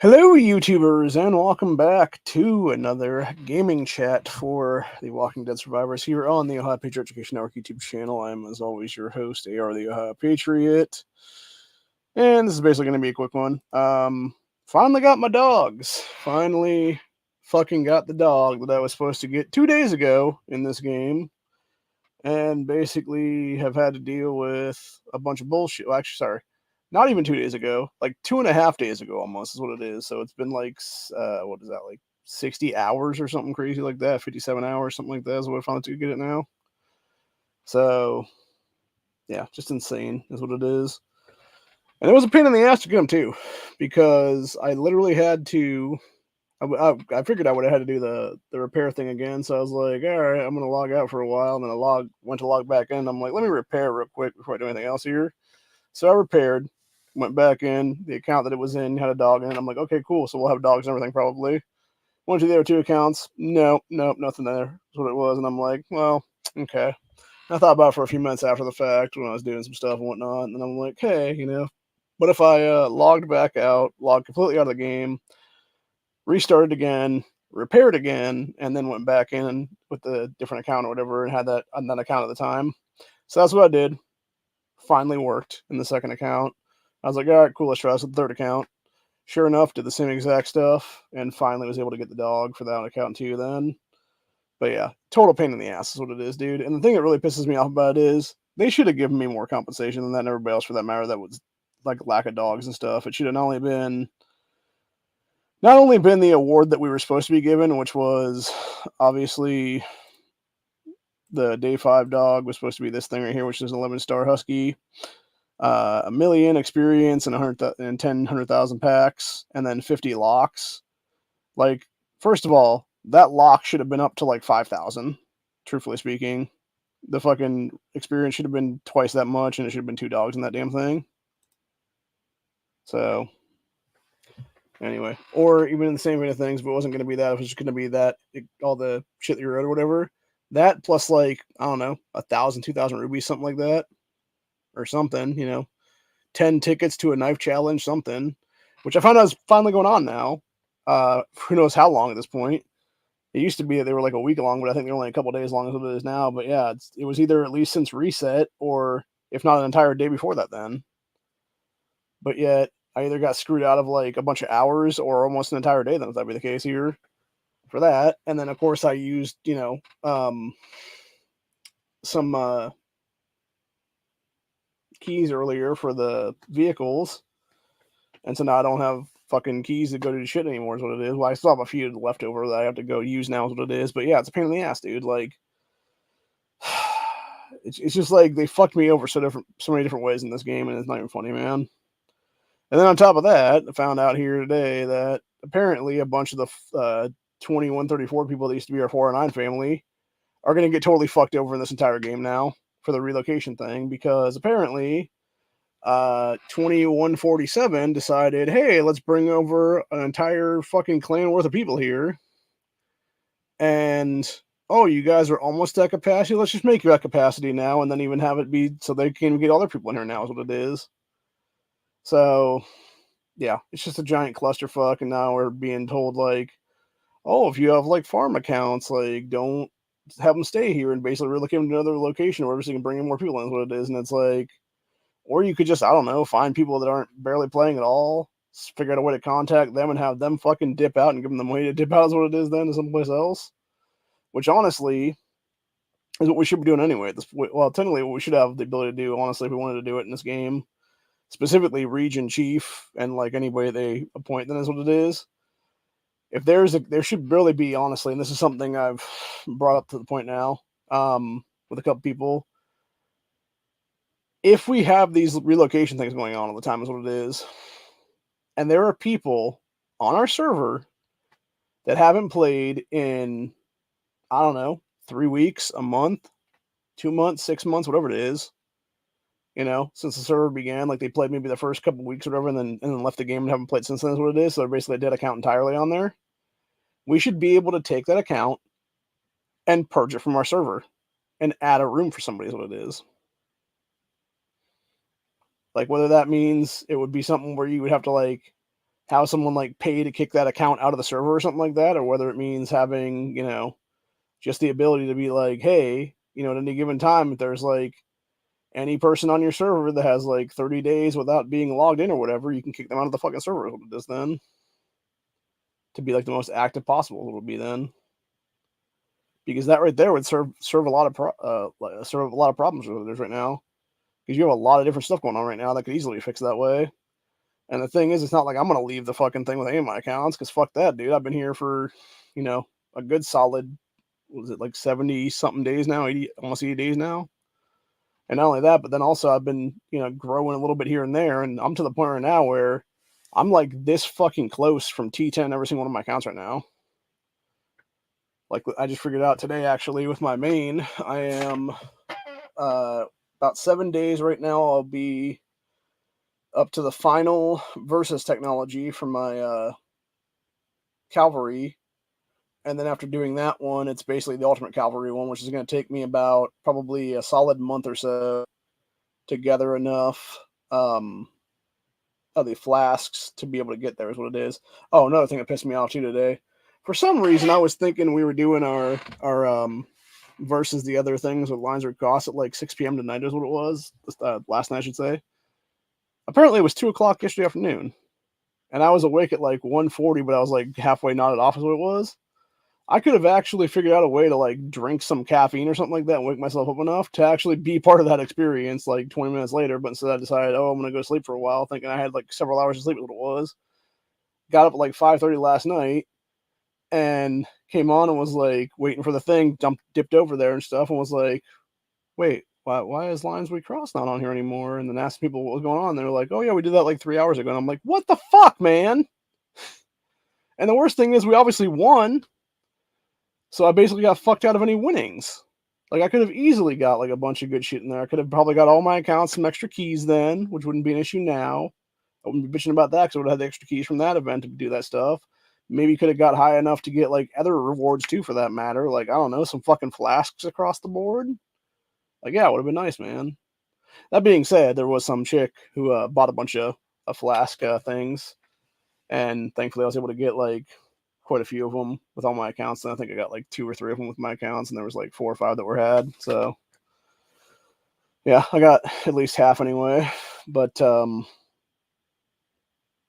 Hello, YouTubers, and welcome back to another gaming chat for the Walking Dead Survivors here on the Ohio Patriot Education Network YouTube channel. I'm, as always, your host, AR the Ohio Patriot, and this is basically going to be a quick one. Finally got my dogs. Finally fucking got the dog that I was supposed to get 2 days ago in this game, and basically have had to deal with a bunch of bullshit. Well, actually, sorry, not even 2 days ago, like 2.5 days ago almost is what it is. So it's been like, what is that, like 60 hours or something crazy like that, 57 hours, something like that is what I finally to get it now. So yeah, just insane is what it is. And it was a pain in the ass to get them too, because I literally had to. I figured I would have had to do the repair thing again, so I was like, all right, I'm gonna log out for a while, and then I went to log back in. I'm like, let me repair real quick before I do anything else here. So I repaired, went back in. The account that it was in had a dog in it. I'm like, okay, cool. So we'll have dogs and everything probably. Went to the other two accounts. Nope, nothing there. That's what it was. And I'm like, well, okay. I thought about it for a few minutes after the fact when I was doing some stuff and whatnot. And I'm like, hey, what if I logged back out, logged completely out of the game, restarted again, repaired again, and then went back in with the different account or whatever and had that on that account at the time. So that's what I did. Finally worked in the second account. I was like, all right, cool, let's try this with the third account. Sure enough, did the same exact stuff and finally was able to get the dog for that account too then. But yeah, total pain in the ass is what it is, dude. And the thing that really pisses me off about it is they should have given me more compensation than that and everybody else for that matter that was like lack of dogs and stuff. It should have not only been the award that we were supposed to be given, which was obviously the day 5 dog was supposed to be this thing right here, which is an 11-star husky, a million experience and 100,000 packs, and then 50 locks. Like, first of all, that lock should have been up to like 5,000. Truthfully speaking, the fucking experience should have been twice that much, and it should have been 2 dogs in that damn thing. So anyway, or even in the same vein of things, but it wasn't going to be that. It was just going to be that all the shit that you wrote or whatever. That plus like I don't know, 1,000, 2,000 rubies, something like that, or something. 10 tickets to a knife challenge, something, which I found out is finally going on now. Who knows how long at this point? It used to be that they were like a week long, but I think they're only a couple days long as it is now. But yeah, it was either at least since reset or if not an entire day before that then. But yet I either got screwed out of like a bunch of hours or almost an entire day. Then if that be the case here for that. And then of course I used some keys earlier for the vehicles, and so now I don't have fucking keys to go do shit anymore. Is what it is. Well, I still have a few left over that I have to go use now. Is what it is. But yeah, it's a pain in the ass, dude. Like, it's just like they fucked me over so many different ways in this game, and it's not even funny, man. And then on top of that, I found out here today that apparently a bunch of the 2134 people that used to be our 409 family are going to get totally fucked over in this entire game now for the relocation thing, because apparently 2147 decided, hey, let's bring over an entire fucking clan worth of people here. And, oh, you guys are almost at capacity. Let's just make you at capacity now and then even have it be so they can get other people in here now, is what it is. So, yeah, it's just a giant clusterfuck. And now we're being told, like, oh, if you have, like, farm accounts, like, don't have them stay here and basically relocate them to another location or whatever so you can bring in more people in, is what it is. And it's like, or you could just, I don't know, find people that aren't barely playing at all, figure out a way to contact them and have them fucking dip out and give them the money to dip out, is what it is then, to someplace else. Which honestly is what we should be doing anyway. Well, technically, what we should have the ability to do, honestly, if we wanted to do it in this game, specifically region chief and like anybody they appoint, then is what it is. If there should really be, honestly, and this is something I've brought up to the point now with a couple people. If we have these relocation things going on all the time, is what it is, and there are people on our server that haven't played in, I don't know, 3 weeks, a month, 2 months, 6 months, whatever it is, since the server began, like they played maybe the first couple weeks or whatever, and then left the game and haven't played since then, is what it is. So they're basically a dead account entirely on there. We should be able to take that account and purge it from our server and add a room for somebody, is what it is. Like, whether that means it would be something where you would have to, like, have someone like pay to kick that account out of the server or something like that, or whether it means having, just the ability to be like, hey, at any given time, if there's like any person on your server that has like 30 days without being logged in or whatever, you can kick them out of the fucking server. What it is then. To be like the most active possible, it'll be then. Because that right there would serve a lot of problems with it right now. Because you have a lot of different stuff going on right now that could easily be fixed that way. And the thing is, it's not like I'm gonna leave the fucking thing with any of my accounts, because fuck that, dude. I've been here for, a good solid, was it like 70 something days now, 80, almost 80 days now. And not only that, but then also I've been, growing a little bit here and there, and I'm to the point right now where I'm like this fucking close from T10 every single one of my accounts right now. Like I just figured out today, actually, with my main, I am about 7 days right now. I'll be up to the final versus technology for my cavalry, and then after doing that one, it's basically the ultimate cavalry one, which is going to take me about probably a solid month or so to gather enough of the flasks to be able to get there, is what it is. Oh, another thing that pissed me off too today. For some reason, I was thinking we were doing our versus the other things with lines or costs at like 6 p.m. tonight, is what it was. Last night, I should say. Apparently, it was 2 o'clock yesterday afternoon, and I was awake at like 1:40, but I was like halfway nodded off, is what it was. I could have actually figured out a way to like drink some caffeine or something like that and wake myself up enough to actually be part of that experience like 20 minutes later. But instead I decided, I'm going to go sleep for a while, thinking I had like several hours of sleep, is what it was. Got up at like 5:30 last night and came on and was like waiting for the thing, dipped over there and stuff, and was like, wait, why is Lines We Cross not on here anymore? And then asked people what was going on. They were like, oh yeah, we did that like 3 hours ago. And I'm like, what the fuck, man? And the worst thing is we obviously won. So I basically got fucked out of any winnings. Like, I could have easily got like a bunch of good shit in there. I could have probably got all my accounts some extra keys then, which wouldn't be an issue now. I wouldn't be bitching about that because I would have had the extra keys from that event to do that stuff. Maybe could have got high enough to get like other rewards too, for that matter. Like, I don't know, some fucking flasks across the board. Like, yeah, it would have been nice, man. That being said, there was some chick who bought a bunch of flask things, and thankfully I was able to get like quite a few of them with all my accounts. And I think I got like 2 or 3 of them with my accounts, and there was like 4 or 5 that were had. So yeah, I got at least half anyway. But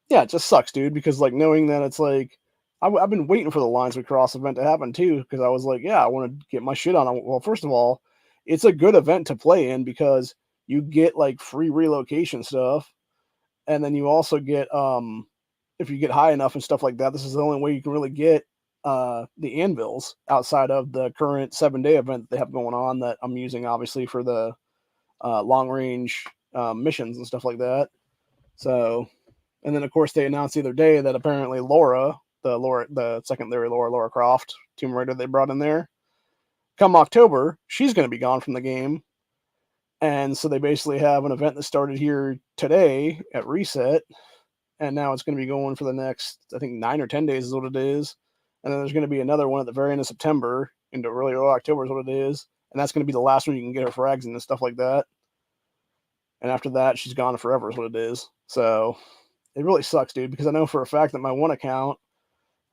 yeah, it just sucks, dude, because like knowing that it's like I've been waiting for the Lines We Cross event to happen too, because I was like, yeah, I want to get my shit on. Well, first of all, it's a good event to play in because you get like free relocation stuff, and then you also get if you get high enough and stuff like that, this is the only way you can really get the anvils outside of the current 7-day event they have going on that I'm using obviously for the long range missions and stuff like that. So, and then of course they announced the other day that apparently the secondary Laura Croft, Tomb Raider they brought in there, come October, she's going to be gone from the game. And so they basically have an event that started here today at Reset, and now it's going to be going for the next, I think, 9 or 10 days is what it is. And then there's going to be another one at the very end of September into early October is what it is. And that's going to be the last one you can get her frags and stuff like that. And after that, she's gone forever is what it is. So it really sucks, dude, because I know for a fact that my one account,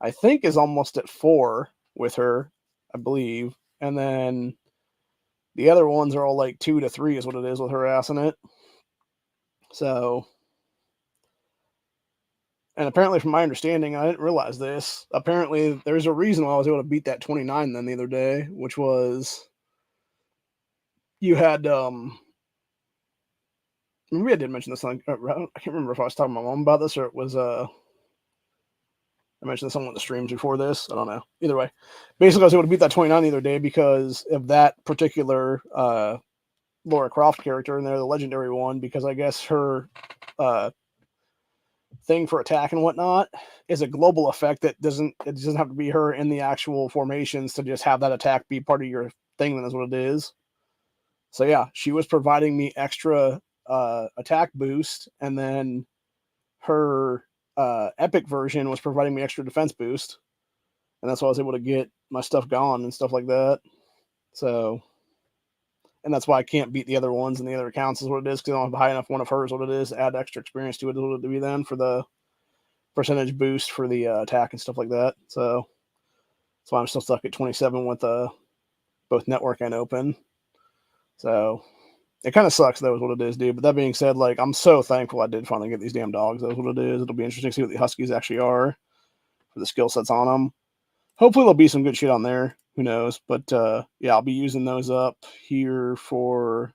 I think, is almost at 4 with her, I believe. And then the other ones are all like 2 to 3 is what it is with her ass in it. So, and apparently from my understanding, I didn't realize this, apparently there's a reason why I was able to beat that 29 then the other day, which was you had, maybe I did mention this on, I can't remember if I was talking to my mom about this or it was, I mentioned this on one of the streams before this. I don't know. Either way, basically I was able to beat that 29 the other day because of that particular Laura Croft character in there, the legendary one, because I guess her thing for attack and whatnot is a global effect that doesn't have to be her in the actual formations to just have that attack be part of your thing. That's what it is. So yeah, she was providing me extra attack boost, and then her epic version was providing me extra defense boost, and that's why I was able to get my stuff gone and stuff like that. So, and that's why I can't beat the other ones and the other accounts is what it is, because I don't have a high enough one of hers, what it is, add extra experience to it, is what it would be then for the percentage boost for the attack and stuff like that. So that's why I'm still stuck at 27 with both network and open. So it kind of sucks, though, is what it is, dude. But that being said, like, I'm so thankful I did finally get these damn dogs. That's what it is. It'll be interesting to see what the Huskies actually are for the skill sets on them. Hopefully there'll be some good shit on there. Who knows? But yeah, I'll be using those up here for,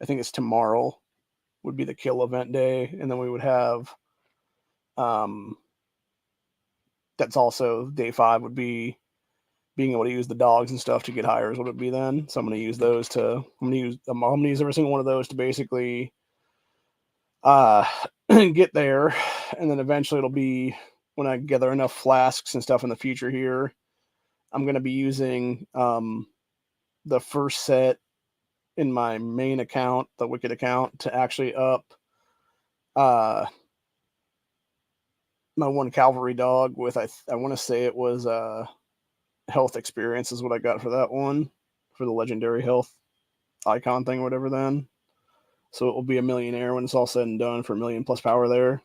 I think it's tomorrow would be the kill event day. And then we would have, that's also day 5 would be being able to use the dogs and stuff to get higher is what it would be then. So I'm going to use those to, I'm going to use every single one of those to basically get there. And then eventually it'll be when I gather enough flasks and stuff in the future here, I'm going to be using the first set in my main account, the Wicked account, to actually up my one cavalry dog with, I want to say it was health experience is what I got for that one, for the legendary health icon thing or whatever then. So it will be a millionaire when it's all said and done for 1,000,000+ power there.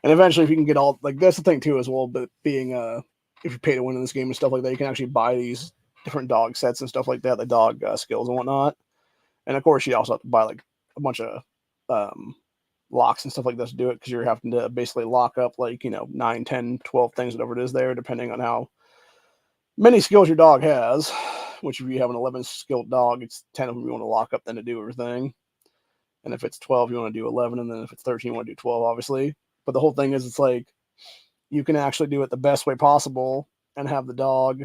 And eventually if you can get all, like, that's the thing too as well, but being if you pay to win in this game and stuff like that, you can actually buy these different dog sets and stuff like that, the dog skills and whatnot. And of course you also have to buy like a bunch of locks and stuff like that to do it, because you're having to basically lock up like, 9, 10, 12 things, whatever it is there, depending on how many skills your dog has, which if you have an 11 skilled dog, it's 10 of them you want to lock up then to do everything. And if it's 12, you want to do 11. And then if it's 13, you want to do 12, obviously. But the whole thing is, it's like you can actually do it the best way possible and have the dog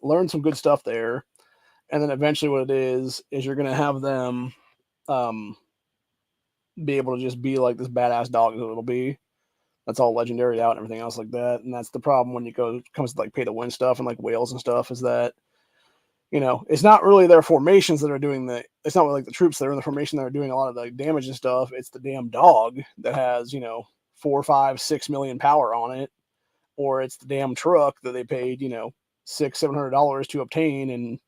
learn some good stuff there. And then eventually what it is you're going to have them be able to just be like this badass dog that it'll be. That's all legendary out and everything else like that. And that's the problem when comes to like pay to win stuff and like whales and stuff, is that, it's not really their formations that are doing it's not really like the troops that are in the formation that are doing a lot of the damage and stuff. It's the damn dog that has, 4, 5, 6 million power on it, or it's the damn truck that they paid, $600-$700 to obtain and,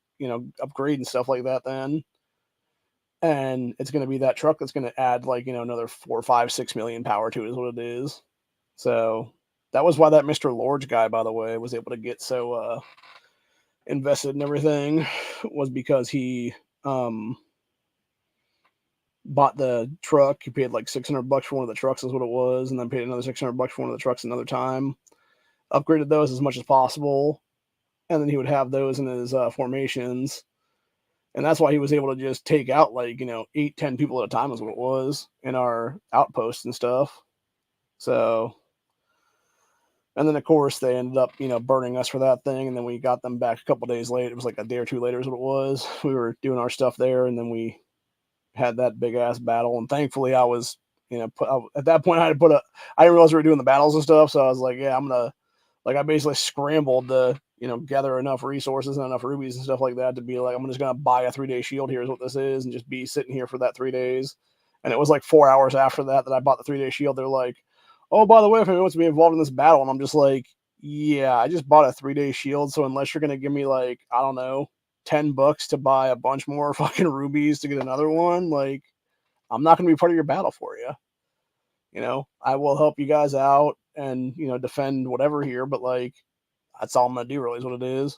upgrade and stuff like that then. And it's going to be that truck that's going to add like, another 4, 5, 6 million power to it is what it is. So that was why that Mr. Lorge guy, by the way, was able to get so invested in everything, was because he bought the truck. He paid like $600 for one of the trucks is what it was, and then paid another $600 for one of the trucks another time. Upgraded those as much as possible, and then he would have those in his formations. And that's why he was able to just take out like, 8, 10 people at a time is what it was in our outposts and stuff. So, and then of course they ended up, burning us for that thing. And then we got them back a couple days later. It was like a day or 2 later is what it was. We were doing our stuff there, and then we had that big ass battle. And thankfully I was, at that point I didn't realize we were doing the battles and stuff. So I was like, yeah, I basically scrambled to, gather enough resources and enough rubies and stuff like that to be like, I'm just going to buy a 3-day shield here is what this is, and just be sitting here for that 3 days. And it was like 4 hours after that I bought the 3-day shield. They're like, oh, by the way, if anyone wants to be involved in this battle. And I'm just like, yeah, I just bought a 3-day shield. So unless you're going to give me like, I don't know, $10 to buy a bunch more fucking rubies to get another one, like, I'm not going to be part of your battle for you. I will help you guys out and, defend whatever here, but like, that's all I'm going to do really is what it is.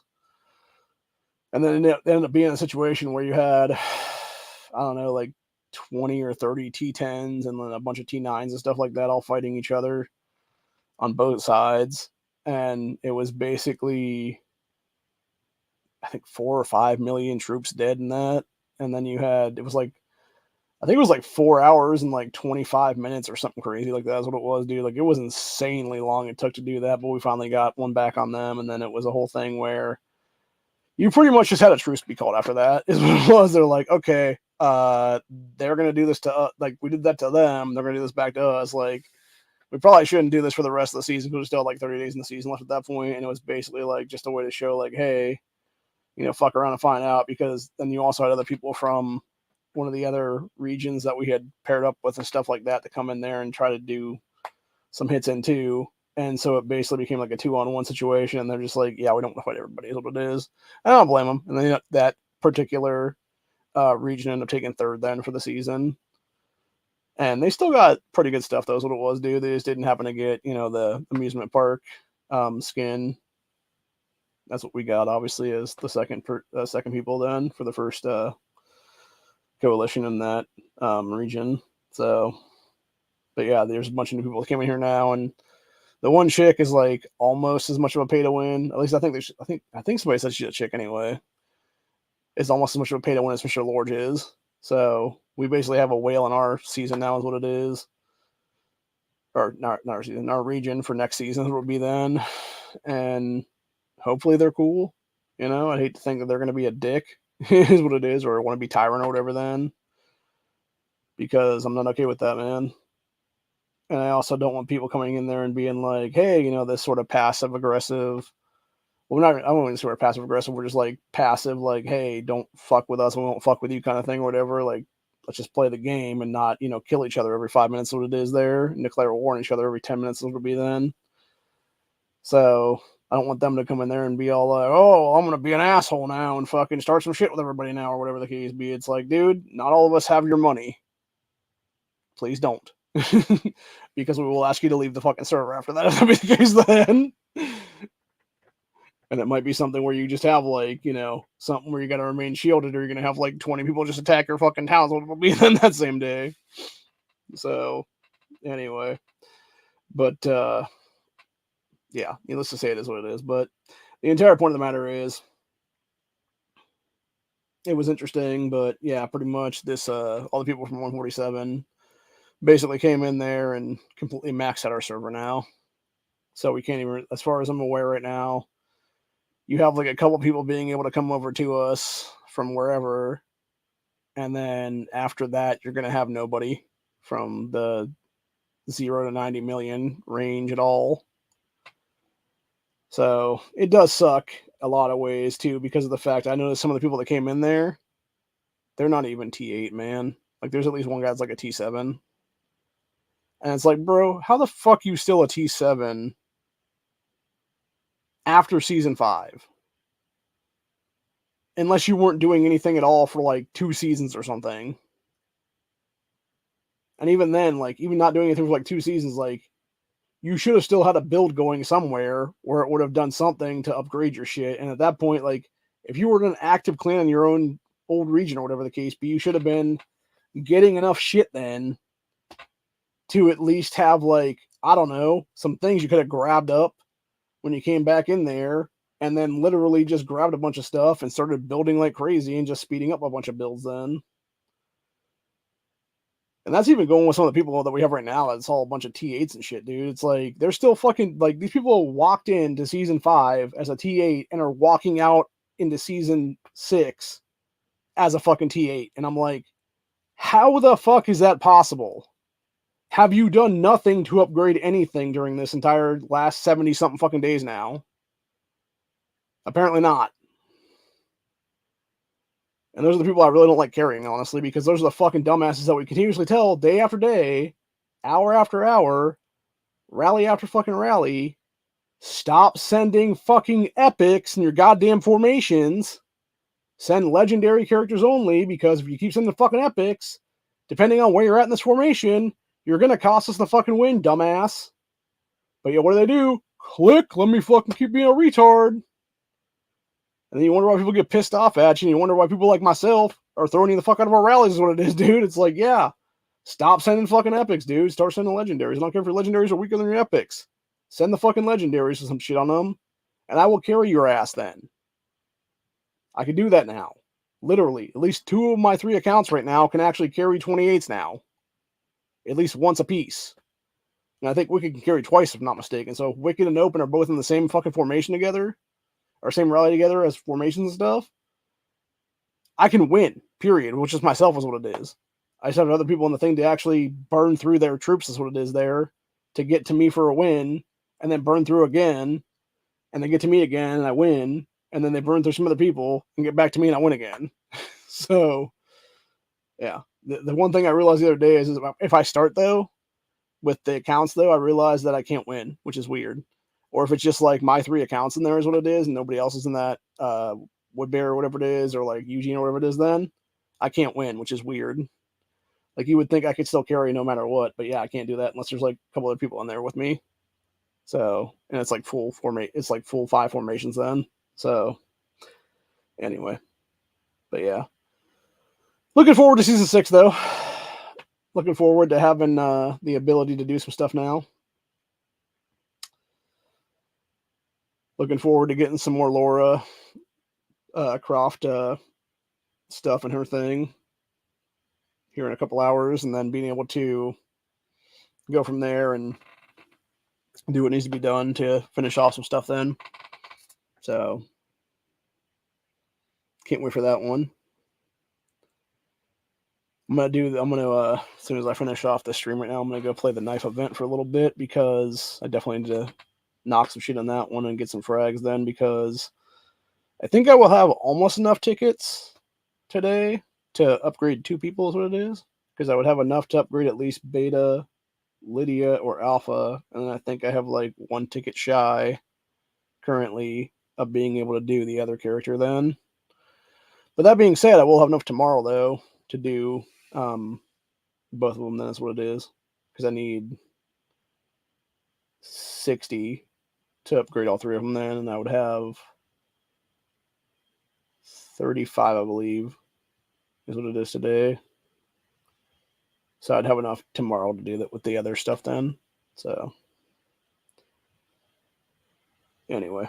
And then it ended up being a situation where you had, I don't know, like 20 or 30 T10s and then a bunch of T9s and stuff like that all fighting each other on both sides. And it was basically, I think 4 or 5 million troops dead in that. And then it was like, I think it was like 4 hours and like 25 minutes or something crazy like that is what it was, dude. Like, it was insanely long it took to do that, but we finally got one back on them. And then it was a whole thing where you pretty much just had a truce be called after that is what it was. They're like, okay, they're going to do this to us. Like, we did that to them. They're going to do this back to us. Like, we probably shouldn't do this for the rest of the season, because we still had like 30 days in the season left at that point. And it was basically like just a way to show like, hey, fuck around and find out. Because then you also had other people from one of the other regions that we had paired up with and stuff like that to come in there and try to do some hits in too. And so it basically became like a 2-on-1 situation. And they're just like, yeah, we don't want to fight everybody is what it is. I don't blame them. And then that particular region ended up taking third then for the season. And they still got pretty good stuff, though, is what it was, dude. They just didn't happen to get, the amusement park skin. That's what we got, obviously, as the second people then for the first coalition in that region. So, but yeah, there's a bunch of new people that came in here now, and the one chick is like almost as much of a pay to win. At least I think I think somebody said she's a chick anyway. It's almost as much of a pay to win as Mr. Lorge is. So we basically have a whale in our season now, is what it is. Or not our season, our region for next season will be then. And hopefully they're cool. I'd hate to think that they're going to be a dick, is what it is, or want to be tyrant or whatever then. Because I'm not okay with that, man. And I also don't want people coming in there and being like, hey, this sort of passive aggressive. Well, I won't say we're passive aggressive. We're just like passive, like, hey, don't fuck with us. We won't fuck with you kind of thing or whatever. Like, let's just play the game and not, kill each other every 5 minutes, what it is there. And declare war on each other every 10 minutes, what it would be then. So I don't want them to come in there and be all like, oh, I'm going to be an asshole now and fucking start some shit with everybody now or whatever the case be. It's like, dude, not all of us have your money. Please don't. Because we will ask you to leave the fucking server after that, if that be the case then. And it might be something where you just have, like, something where you got to remain shielded, or you're going to have, like, 20 people just attack your fucking towns, what it'll be then that same day. So, anyway. But, yeah, needless to say, it is what it is. But the entire point of the matter is, it was interesting, but, yeah, pretty much this, all the people from 147 basically came in there and completely maxed out our server now. So we can't even, as far as I'm aware right now, you have like a couple people being able to come over to us from wherever, and then after that, you're going to have nobody from the 0 to 90 million range at all. So it does suck a lot of ways too, because of the fact I noticed some of the people that came in there, they're not even T8, man. Like there's at least one guy that's like a T7. And it's like, bro, how the fuck you still a T7 after season 5? Unless you weren't doing anything at all for like 2 seasons or something. And even then, like, even not doing anything for like 2 seasons, like, you should have still had a build going somewhere where it would have done something to upgrade your shit. And at that point, like, if you were an active clan in your own old region or whatever the case be, you should have been getting enough shit then to at least have, like, I don't know, some things you could have grabbed up when you came back in there, and then literally just grabbed a bunch of stuff and started building like crazy and just speeding up a bunch of builds then. And that's even going with some of the people that we have right now. It's all a bunch of T8s and shit, dude. It's like, they're still fucking, like, these people walked into season 5 as a T8 and are walking out into season 6 as a fucking T8. And I'm like, how the fuck is that possible? Have you done nothing to upgrade anything during this entire last 70 something fucking days now? Apparently not. And those are the people I really don't like carrying, honestly, because those are the fucking dumbasses that we continuously tell day after day, hour after hour, rally after fucking rally, stop sending fucking epics in your goddamn formations. Send legendary characters only, because if you keep sending fucking epics, depending on where you're at in this formation, you're going to cost us the fucking win, dumbass. But yeah, what do? Click, let me fucking keep being a retard. And then you wonder why people get pissed off at you, and you wonder why people like myself are throwing you the fuck out of our rallies is what it is, dude. It's like, yeah, stop sending fucking epics, dude. Start sending legendaries. I don't care if your legendaries are weaker than your epics. Send the fucking legendaries with some shit on them, and I will carry your ass then. I can do that now. Literally, at least 2 of my 3 accounts right now can actually carry 28s now. At least once a piece. And I think Wicked can carry twice, if I'm not mistaken. So if Wicked and Open are both in the same fucking formation together, or same rally together as formations and stuff, I can win, period, which is myself is what it is. I just have other people in the thing to actually burn through their troops is what it is there to get to me for a win, and then burn through again, and they get to me again, and I win, and then they burn through some other people and get back to me, and I win again. So, yeah. The one thing I realized the other day is if I start, though, with the accounts, though, I realize that I can't win, which is weird. Or if it's just like my 3 accounts in there is what it is, and nobody else is in that Woodbear or whatever it is, or like Eugene or whatever it is, then I can't win, which is weird. Like, you would think I could still carry no matter what, but yeah, I can't do that unless there's like a couple other people in there with me. So, and it's like full 5 formations then. So, anyway, but yeah, looking forward to season 6 though. Looking forward to having the ability to do some stuff now. Looking forward to getting some more Laura Croft stuff in her thing here in a couple hours, and then being able to go from there and do what needs to be done to finish off some stuff then. So, can't wait for that one. I'm gonna as soon as I finish off the stream right now, I'm gonna go play the knife event for a little bit, because I definitely need to knock some shit on that one and get some frags then, because I think I will have almost enough tickets today to upgrade 2 people is what it is, because I would have enough to upgrade at least beta, Lydia, or alpha, and then I think I have like 1 ticket shy currently of being able to do the other character then. But that being said, I will have enough tomorrow though to do both of them. Then that's what it is, because I need 60 to upgrade all 3 of them then, and I would have 35, I believe, is what it is today. So I'd have enough tomorrow to do that with the other stuff then. So anyway,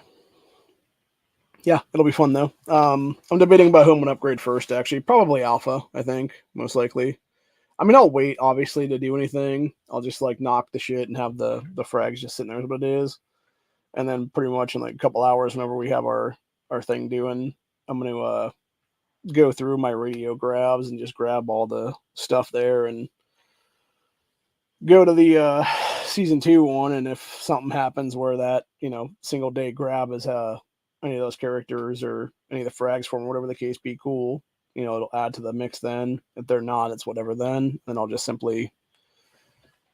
yeah, it'll be fun though. I'm debating about who I'm gonna upgrade first. Actually, probably Alpha. I think most likely. I mean, I'll wait obviously to do anything. I'll just like knock the shit and have the frags just sitting there is what it is, and then pretty much in like a couple hours, whenever we have our thing doing, I'm gonna go through my radio grabs and just grab all the stuff there and go to the season 2 one. And if something happens where that single day grab is any of those characters or any of the frags for them, whatever the case be, cool. It'll add to the mix then. If they're not, it's whatever then. Then I'll just simply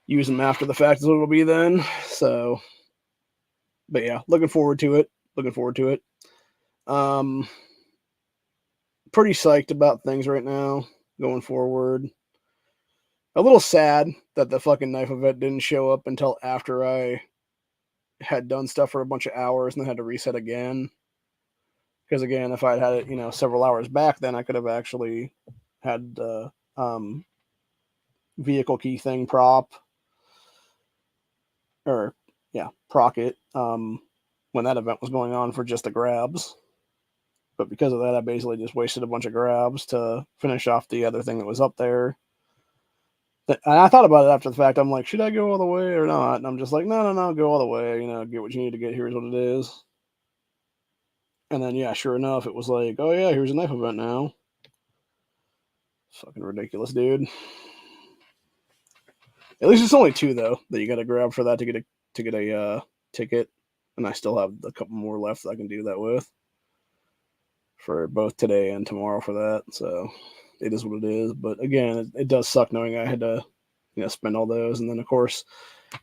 use them after the fact is what it'll be then. So, but yeah, looking forward to it. Pretty psyched about things right now going forward. A little sad that the fucking knife event didn't show up until after I had done stuff for a bunch of hours and then had to reset again. Because again, if I'd had it, several hours back, then I could have actually had the vehicle key thing proc it when that event was going on for just the grabs. But because of that, I basically just wasted a bunch of grabs to finish off the other thing that was up there. And I thought about it after the fact. I'm like, should I go all the way or not? And I'm just like, no, go all the way. Get what you need to get. Here's what it is. And then, yeah, sure enough, it was like, oh yeah, here's a knife event now. Fucking ridiculous, dude. At least it's only 2 though that you got to grab for that to get a ticket, and I still have a couple more left that I can do that with for both today and tomorrow for that. So it is what it is. But again, it does suck knowing I had to spend all those, and then of course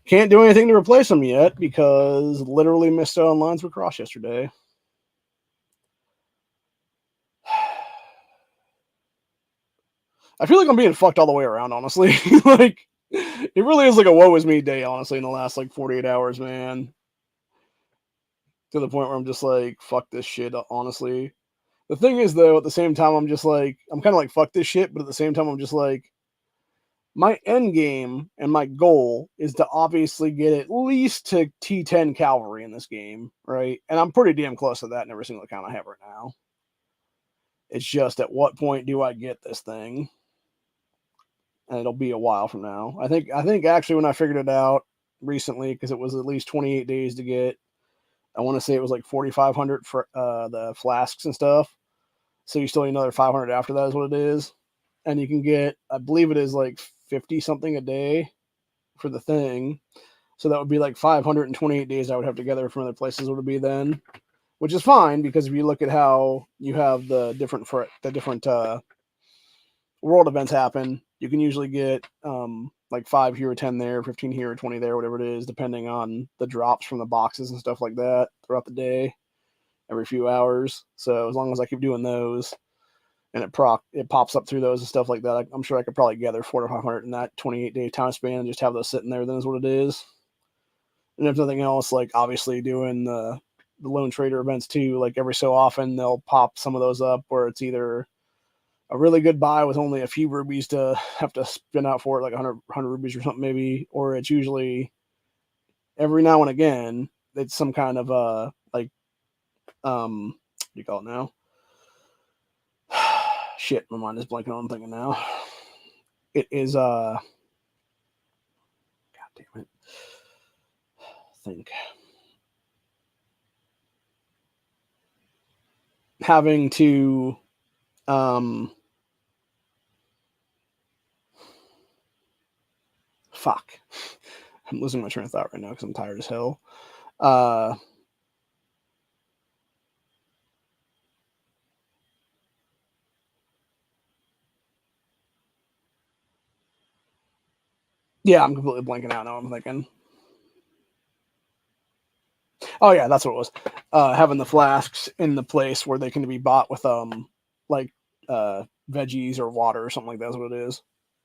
can't do anything to replace them yet because literally missed out on lines were crossed yesterday. I feel like I'm being fucked all the way around, honestly. Like, it really is like a woe is me day, honestly, in the last like 48 hours, man. To the point where I'm just like, fuck this shit, honestly. The thing is, though, at the same time, I'm just like, I'm kind of like, fuck this shit, but at the same time, I'm just like, my end game and my goal is to obviously get at least to T10 cavalry in this game, right? And I'm pretty damn close to that in every single account I have right now. It's just at what point do I get this thing? And it'll be a while from now. I think actually when I figured it out recently, because it was at least 28 days to get, I want to say it was like 4,500 for the flasks and stuff. So you still need another 500 after that is what it is. And you can get, I believe it is like 50 something a day for the thing. So that would be like 528 days I would have together from other places would it be then, which is fine because if you look at how you have the different world events happen, you can usually get like 5 here or 10 there, 15 here or 20 there, whatever it is, depending on the drops from the boxes and stuff like that throughout the day, every few hours. So as long as I keep doing those, and it pops up through those and stuff like that. I'm sure I could probably gather 400 to 500 in that 28-day time span and just have those sitting there. Then is what it is. And if nothing else, like obviously doing the lone trader events too, like every so often they'll pop some of those up where it's either a really good buy with only a few rubies to have to spin out for it, like 100 rubies or something maybe, or it's usually every now and again it's some kind of like what do you call it now? Shit, my mind is blanking on. I'm thinking now. It is God damn it. Think having to fuck. I'm losing my train of thought right now because I'm tired as hell. Yeah, I'm completely blanking out now. I'm thinking. Oh yeah, that's what it was. Having the flasks in the place where they can be bought with like veggies or water or something like that is what it is.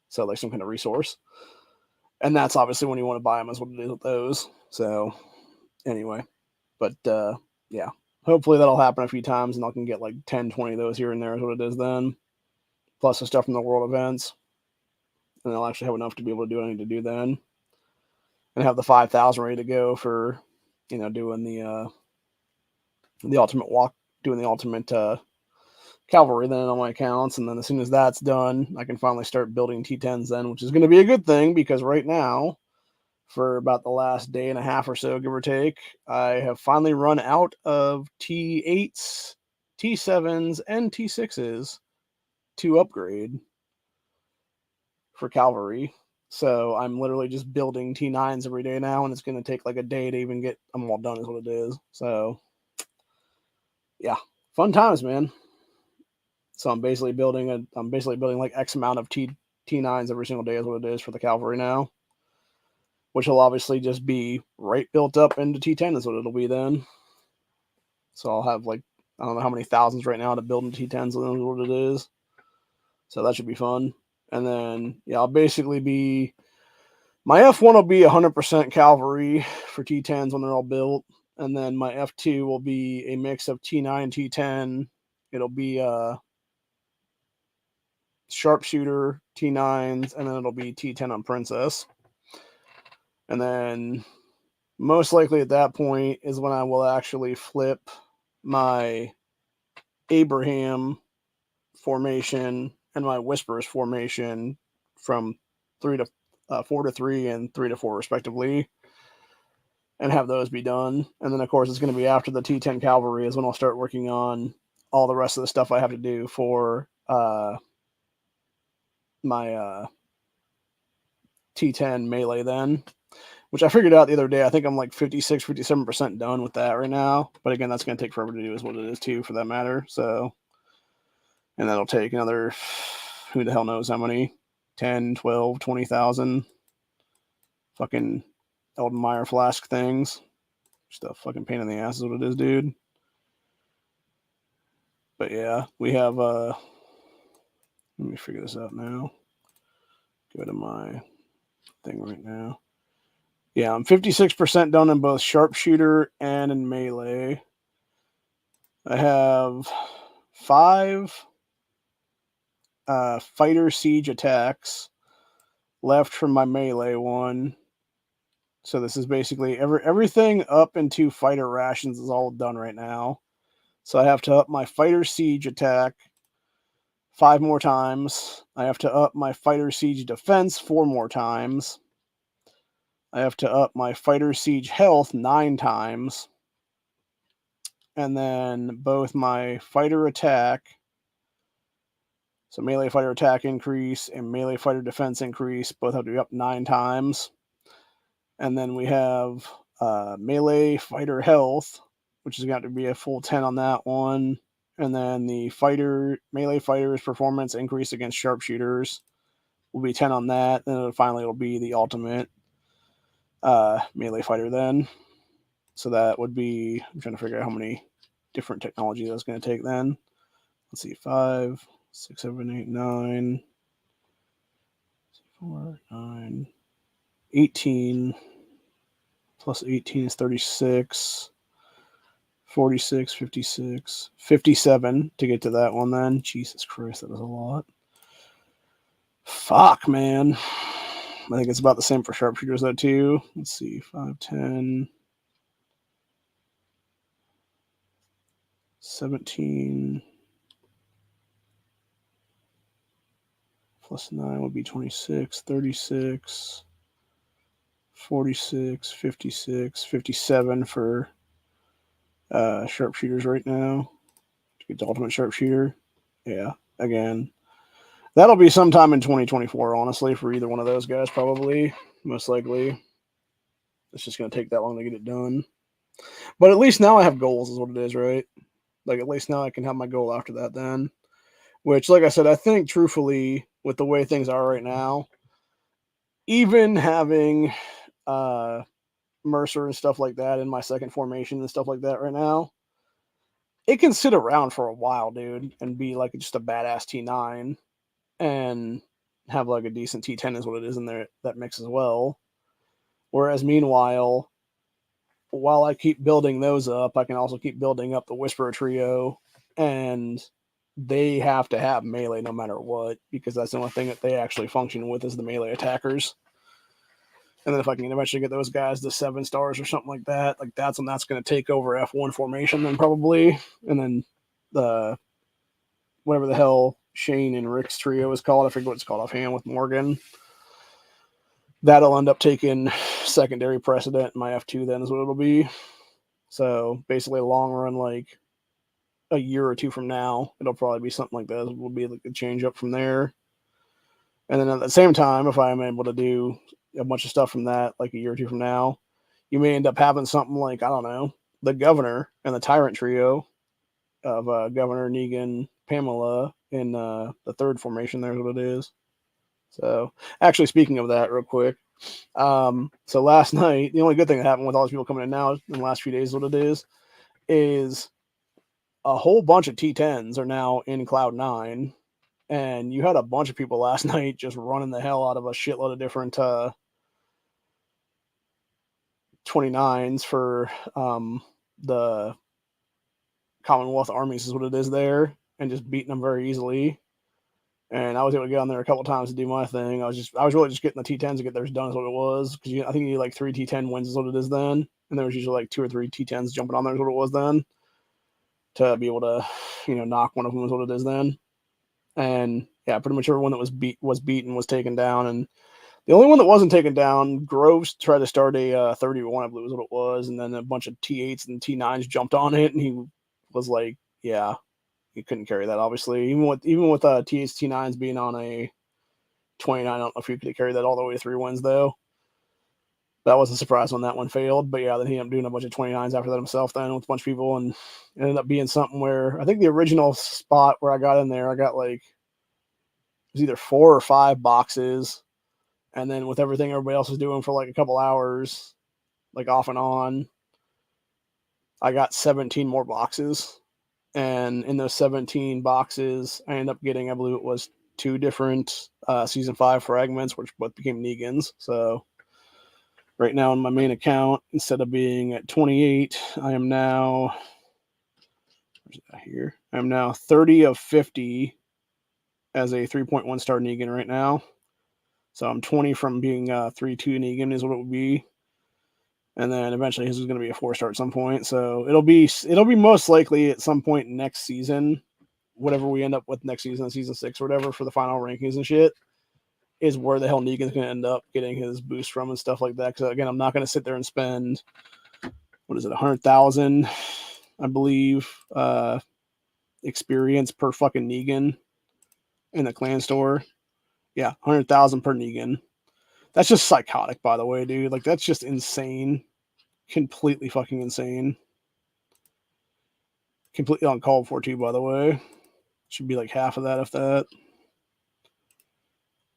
So like some kind of resource. And that's obviously when you want to buy them is what it is with those. So anyway, but yeah, hopefully that'll happen a few times and I can get like 10, 20 of those here and there is what it is then. Plus the stuff from the world events. And I'll actually have enough to be able to do what I need to do then. And have the 5,000 ready to go for, doing the ultimate walk, doing the ultimate cavalry then on my accounts. And then as soon as that's done, I can finally start building T10s then, which is going to be a good thing because right now, for about the last day and a half or so, give or take, I have finally run out of T8s, T7s, and T6s to upgrade for cavalry. So I'm literally just building T9s every day now, and it's going to take like a day to even get them all done is what it is. So yeah, fun times, man. So I'm basically building like X amount of T9s every single day is what it is for the cavalry now, which will obviously just be right built up into T10 is what it'll be then. So I'll have like I don't know how many thousands right now to build into T10s is what it is. So that should be fun. And then yeah, I'll basically be my F1 will be 100% cavalry for T10s when they're all built, and then my F2 will be a mix of T9, T10. It'll be sharpshooter, T9s, and then it'll be T10 on Princess. And then most likely at that point is when I will actually flip my Abraham formation and my Whispers formation from 4 to 3 and 3 to 4 respectively, and have those be done. And then of course it's going to be after the T10 cavalry is when I'll start working on all the rest of the stuff I have to do for my T10 melee then, which I figured out the other day. I think I'm like 56, 57% done with that right now. But again, that's going to take forever to do is what it is too, for that matter. So, and that'll take another, who the hell knows how many, 10, 12, 20,000 fucking Eldenmeyer flask things. Just a fucking pain in the ass is what it is, dude. But yeah, we have, let me figure this out now. Go to my thing right now. Yeah, I'm 56% done in both sharpshooter and in melee. I have 5 fighter siege attacks left from my melee one. So this is basically everything up into fighter rations is all done right now. So I have to up my fighter siege attack 5 more times. I have to up my fighter siege defense 4 more times. I have to up my fighter siege health 9 times. And then both my fighter attack, so melee fighter attack increase and melee fighter defense increase, both have to be up 9 times. And then we have melee fighter health, which is going to be a full 10 on that one. And then the melee fighters performance increase against sharpshooters will be 10 on that. And then finally it'll be the ultimate melee fighter then. So that would be, I'm trying to figure out how many different technologies that's going to take then. Let's see, 5, 6, 7, 8, 9. 4, 9. 18 plus 18 is 36. 46, 56, 57 to get to that one then. Jesus Christ, that was a lot. Fuck, man. I think it's about the same for sharpshooters though too. Let's see, 5, 10, 17 plus 9 would be 26, 36, 46, 56, 57 for sharpshooters right now. To get the ultimate sharpshooter. Yeah, again. That'll be sometime in 2024, honestly, for either one of those guys, probably. Most likely. It's just going to take that long to get it done. But at least now I have goals, is what it is, right? Like, at least now I can have my goal after that then. Which, like I said, I think, truthfully, with the way things are right now, even having Mercer and stuff like that in my second formation and stuff like that right now, it can sit around for a while, dude, and be like just a badass T9 and have like a decent T10 is what it is in there, that mix as well. Whereas meanwhile, while I keep building those up, I can also keep building up the Whisperer trio, and they have to have melee no matter what, because that's the only thing that they actually function with is the melee attackers. And then if I can eventually get those guys to 7 stars or something like that, like that's when that's going to take over F1 formation then probably. And then the whatever the hell Shane and Rick's trio is called, I forget what it's called offhand with Morgan. That'll end up taking secondary precedent in my F2 then is what it'll be. So basically a long run, like a year or two from now, it'll probably be something like that. It will be like a change up from there. And then at the same time, if I'm able to do a bunch of stuff from that, like a year or two from now, you may end up having something like, I don't know, the Governor and the Tyrant trio of Governor, Negan, Pamela in the third formation. There's what it is. So actually, speaking of that real quick, so last night, the only good thing that happened with all these people coming in now in the last few days, what it is a whole bunch of T10s are now in Cloud 9. And you had a bunch of people last night just running the hell out of a shitload of different 29s for the Commonwealth armies is what it is there, and just beating them very easily. And I was able to get on there a couple times to do my thing. I was really just getting the T10s to get theirs done is what it was, because I think you need like 3 T10 wins is what it is then, and there was usually like 2 or 3 T10s jumping on there is what it was then, to be able to knock one of them is what it is then. And yeah, pretty much everyone that was beaten was taken down, and the only one that wasn't taken down, Groves tried to start a 31, I believe was what it was, and then a bunch of T8s and T9s jumped on it, and he was like, yeah, he couldn't carry that, obviously. Even with T8s, T9s being on a 29, I don't know if he could carry that all the way to 3 wins, though. That wasn't a surprise when that one failed, but yeah, then he ended up doing a bunch of 29s after that himself then with a bunch of people, and it ended up being something where I think the original spot where I got in there, I got like, it was either 4 or 5 boxes. And then with everything everybody else was doing for like a couple hours, like off and on, I got 17 more boxes. And in those 17 boxes, I ended up getting, I believe it was 2 different Season 5 fragments, which both became Negans. So right now on my main account, instead of being at 28, I am now, where's that here? I'm now 30 of 50 as a 3.1 star Negan right now. So I'm 20 from being 3-2 Negan is what it would be. And then eventually his is going to be a 4-star at some point. So it'll be most likely at some point next season, whatever we end up with next season, season 6 or whatever for the final rankings and shit, is where the hell Negan's going to end up getting his boost from and stuff like that. Because again, I'm not going to sit there and spend, what is it, 100,000, I believe, experience per fucking Negan in the clan store. Yeah, 100,000 per Negan. That's just psychotic, by the way, dude. Like, that's just insane. Completely fucking insane. Completely uncalled for, too, by the way. Should be like half of that, if that.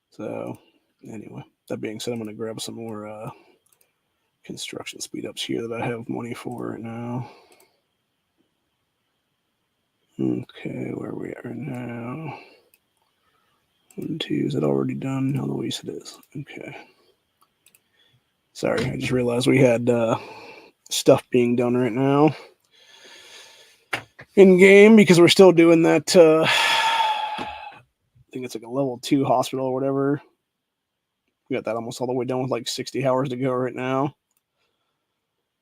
So, anyway, that being said, I'm going to grab some more construction speed ups here that I have money for right now. Okay, where are we at right now? 1, 2, is it already done? No, Luis, it is. Okay. Sorry, I just realized we had stuff being done right now in game because we're still doing that. I think it's like a level 2 hospital or whatever. We got that almost all the way done with like 60 hours to go right now.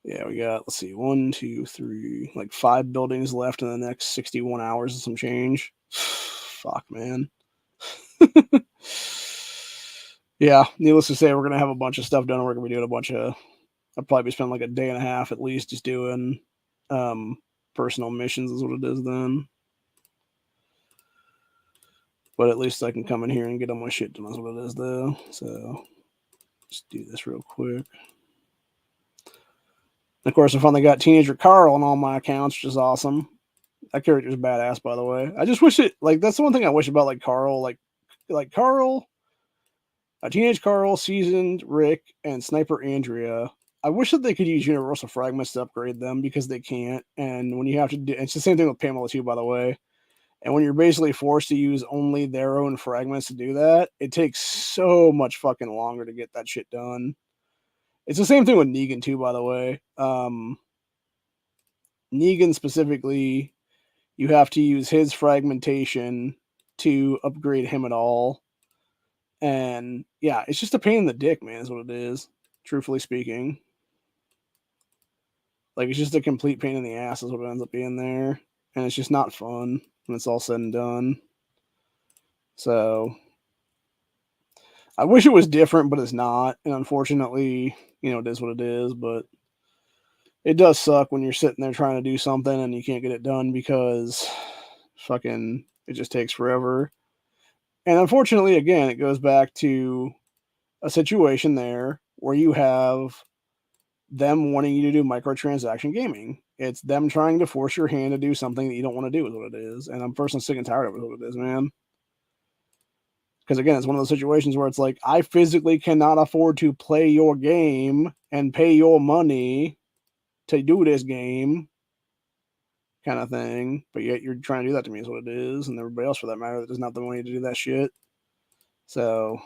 Yeah, we got, let's see, 1, 2, 3, like 5 buildings left in the next 61 hours and some change. Fuck, man. Yeah, needless to say, we're gonna have a bunch of stuff done. We're gonna be doing a bunch of. I'll probably be spending like a day and a half at least just doing personal missions is what it is then. But at least I can come in here and get all my shit done is what it is though. So just do this real quick. And of course, I finally got Teenager Carl on all my accounts, which is awesome. That character's badass, by the way. I just wish it like that's the one thing I wish about like Carl, like Carl. Teenage Carl, Seasoned Rick, and Sniper Andrea. I wish that they could use universal fragments to upgrade them because they can't. And when you have to do, it's the same thing with Pamela too, by the way. And when you're basically forced to use only their own fragments to do that, it takes so much fucking longer to get that shit done. It's the same thing with Negan too, by the way. Negan specifically, you have to use his fragmentation to upgrade him at all. And yeah, it's just a pain in the dick, man, is what it is, truthfully speaking. Like, it's just a complete pain in the ass is what it ends up being there. And it's just not fun when it's all said and done. So, I wish it was different, but it's not. And unfortunately, it is what it is. But it does suck when you're sitting there trying to do something and you can't get it done because fucking it just takes forever. And unfortunately, again, it goes back to a situation there where you have them wanting you to do microtransaction gaming. It's them trying to force your hand to do something that you don't want to do is what it is. And I'm personally sick and tired of it, what it is, man. Because again, it's one of those situations where it's like, I physically cannot afford to play your game and pay your money to do this game kind of thing. But yet you're trying to do that to me is what it is. And everybody else for that matter that doesn't have the money to do that shit. So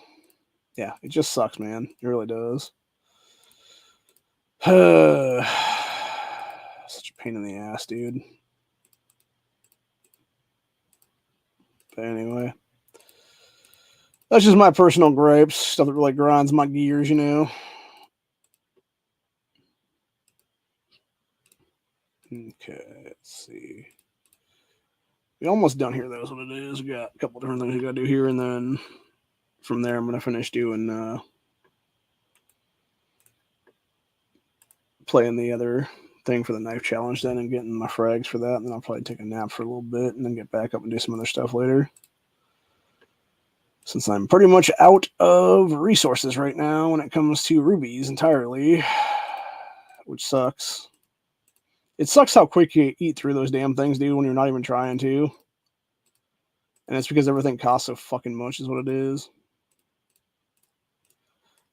yeah, it just sucks, man. It really does. Such a pain in the ass, dude. But anyway, that's just my personal gripes. Stuff that really grinds my gears, Okay, let's see. We're almost done here, though, is what it is. We got a couple different things we got to do here, and then from there, I'm going to finish doing playing the other thing for the knife challenge then and getting my frags for that, and then I'll probably take a nap for a little bit and then get back up and do some other stuff later. Since I'm pretty much out of resources right now when it comes to rubies entirely, which sucks. It sucks how quick you eat through those damn things, dude, when you're not even trying to. And it's because everything costs so fucking much is what it is.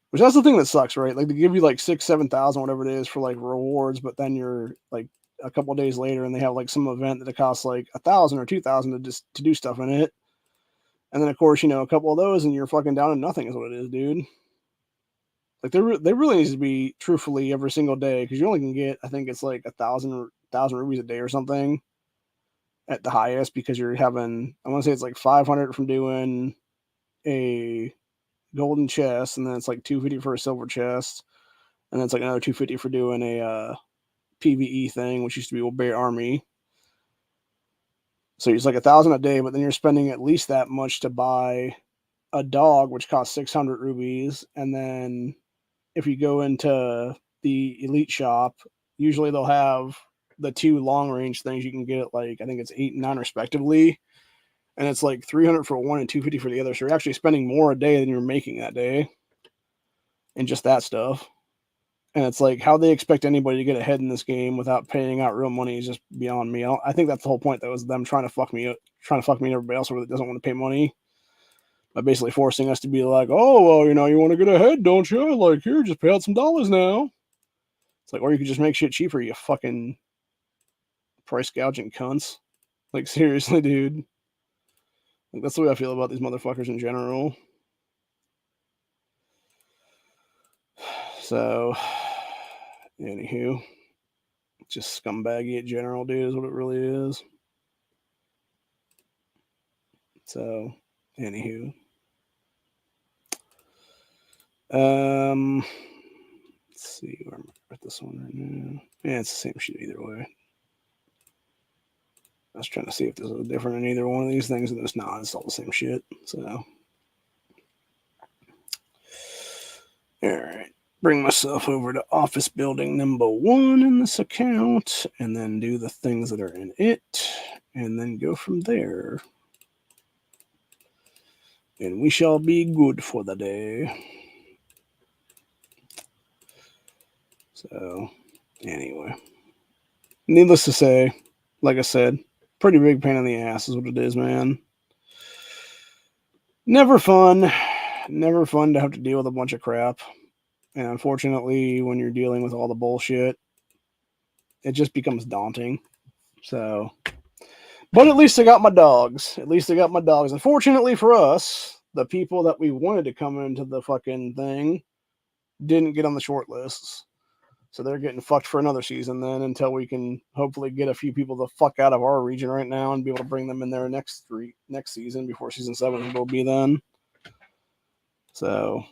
Which that's the thing that sucks, right? Like, they give you like 6,000, 7,000, whatever it is for like rewards, but then you're like a couple of days later and they have like some event that it costs like 1,000 or 2,000 to do stuff in it. And then of course, a couple of those and you're fucking down to nothing is what it is, dude. Like, they really needs to be truthfully every single day because you only can get, I think it's like 1,000 rubies a day or something at the highest because you're having, I want to say it's like 500 from doing a golden chest, and then it's like 250 for a silver chest, and then it's like another 250 for doing a PVE thing, which used to be Old Bay Army. So it's like 1,000 a day, but then you're spending at least that much to buy a dog, which costs 600 rubies, and then if you go into the elite shop, usually they'll have the 2 long range things you can get at like, I think it's 8 and 9 respectively. And it's like 300 for one and 250 for the other. So you're actually spending more a day than you're making that day and just that stuff. And it's like, how they expect anybody to get ahead in this game without paying out real money is just beyond me. I think that's the whole point, though, is them trying to fuck me and everybody else that doesn't want to pay money by basically forcing us to be like, oh, well, you want to get ahead, don't you? Like, here, just pay out some dollars now. It's like, or you could just make shit cheaper, you fucking price gouging cunts. Like, seriously, dude. Like, that's the way I feel about these motherfuckers in general. So, anywho, just scumbaggy in general, dude, is what it really is. So, anywho. Let's see where I'm at this one right now. Yeah, it's the same shit either way. I was trying to see if there's a different in either one of these things, and it's not. It's all the same shit. So, all right. Bring myself over to office building number 1 in this account, and then do the things that are in it, and then go from there. And we shall be good for the day. So, anyway. Needless to say, like I said, pretty big pain in the ass is what it is, man. Never fun. Never fun to have to deal with a bunch of crap. And unfortunately, when you're dealing with all the bullshit, it just becomes daunting. So, but at least I got my dogs. At least I got my dogs. Unfortunately for us, the people that we wanted to come into the fucking thing didn't get on the short lists. So they're getting fucked for another season then, until we can hopefully get a few people the fuck out of our region right now and be able to bring them in there next season, before season 7 will be then. So,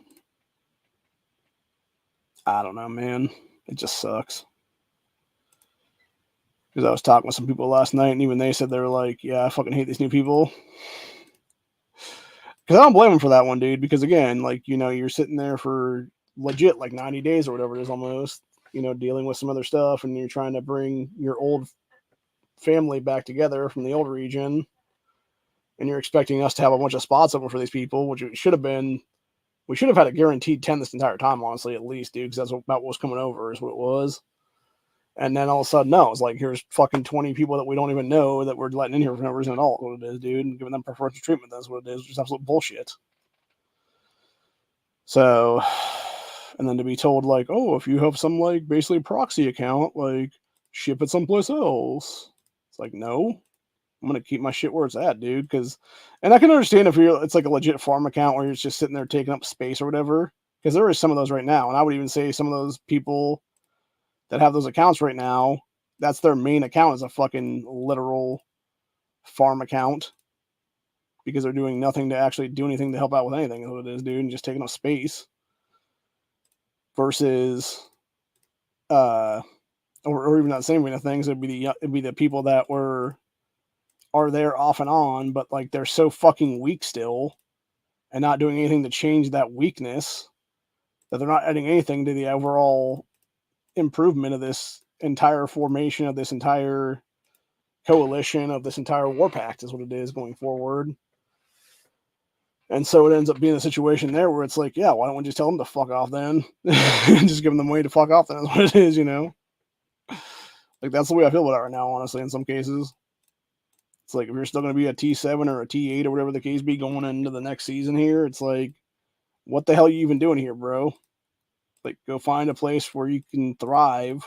I don't know, man. It just sucks. Because I was talking with some people last night, and even they said they were like, yeah, I fucking hate these new people. Because I don't blame them for that one, dude. Because again, like, you know, you're sitting there for legit like 90 days or whatever it is almost, you know, dealing with some other stuff, and you're trying to bring your old family back together from the old region, and you're expecting us to have a bunch of spots open for these people, which it should have been. We should have had a guaranteed 10 this entire time, honestly, at least, dude, because that's about what was coming over, is what it was. And then all of a sudden, no, it's like, here's fucking 20 people that we don't even know that we're letting in here for no reason at all. What it is, dude, and giving them preferential treatment. That's what it is. Just absolute bullshit. So, and then to be told, like, oh, if you have some, like, basically proxy account, like, ship it someplace else. It's like, no, I'm going to keep my shit where it's at, dude. Because, and I can understand if it's like a legit farm account where you're just sitting there taking up space or whatever. Because there is some of those right now. And I would even say some of those people that have those accounts right now, that's their main account, is a fucking literal farm account, because they're doing nothing to actually do anything to help out with anything, is what it is, dude, and just taking up space. Versus, or even not saying kind of things, it'd be the people that are there off and on, but like they're so fucking weak still, and not doing anything to change that weakness, that they're not adding anything to the overall improvement of this entire formation, of this entire coalition, of this entire war pact, is what it is going forward. And so it ends up being a situation there where it's like, yeah, why don't we just tell them to fuck off then? Just give them way to fuck off then, is what it is, you know? Like, that's the way I feel about it right now, honestly, in some cases. It's like, if you're still going to be a T7 or a T8 or whatever the case be going into the next season here, it's like, what the hell are you even doing here, bro? Like, go find a place where you can thrive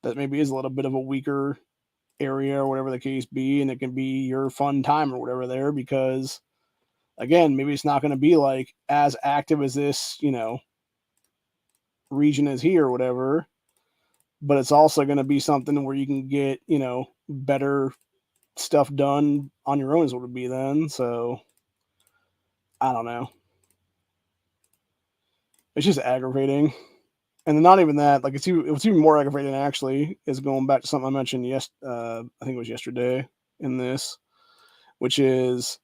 that maybe is a little bit of a weaker area or whatever the case be, and it can be your fun time or whatever there, because, again, maybe it's not going to be like as active as this, you know, region is here or whatever, but it's also going to be something where you can get, you know, better stuff done on your own, is what it would be then. So, I don't know. It's just aggravating. And then not even that, like, what's even more aggravating actually is going back to something I mentioned I think it was yesterday in this, which is,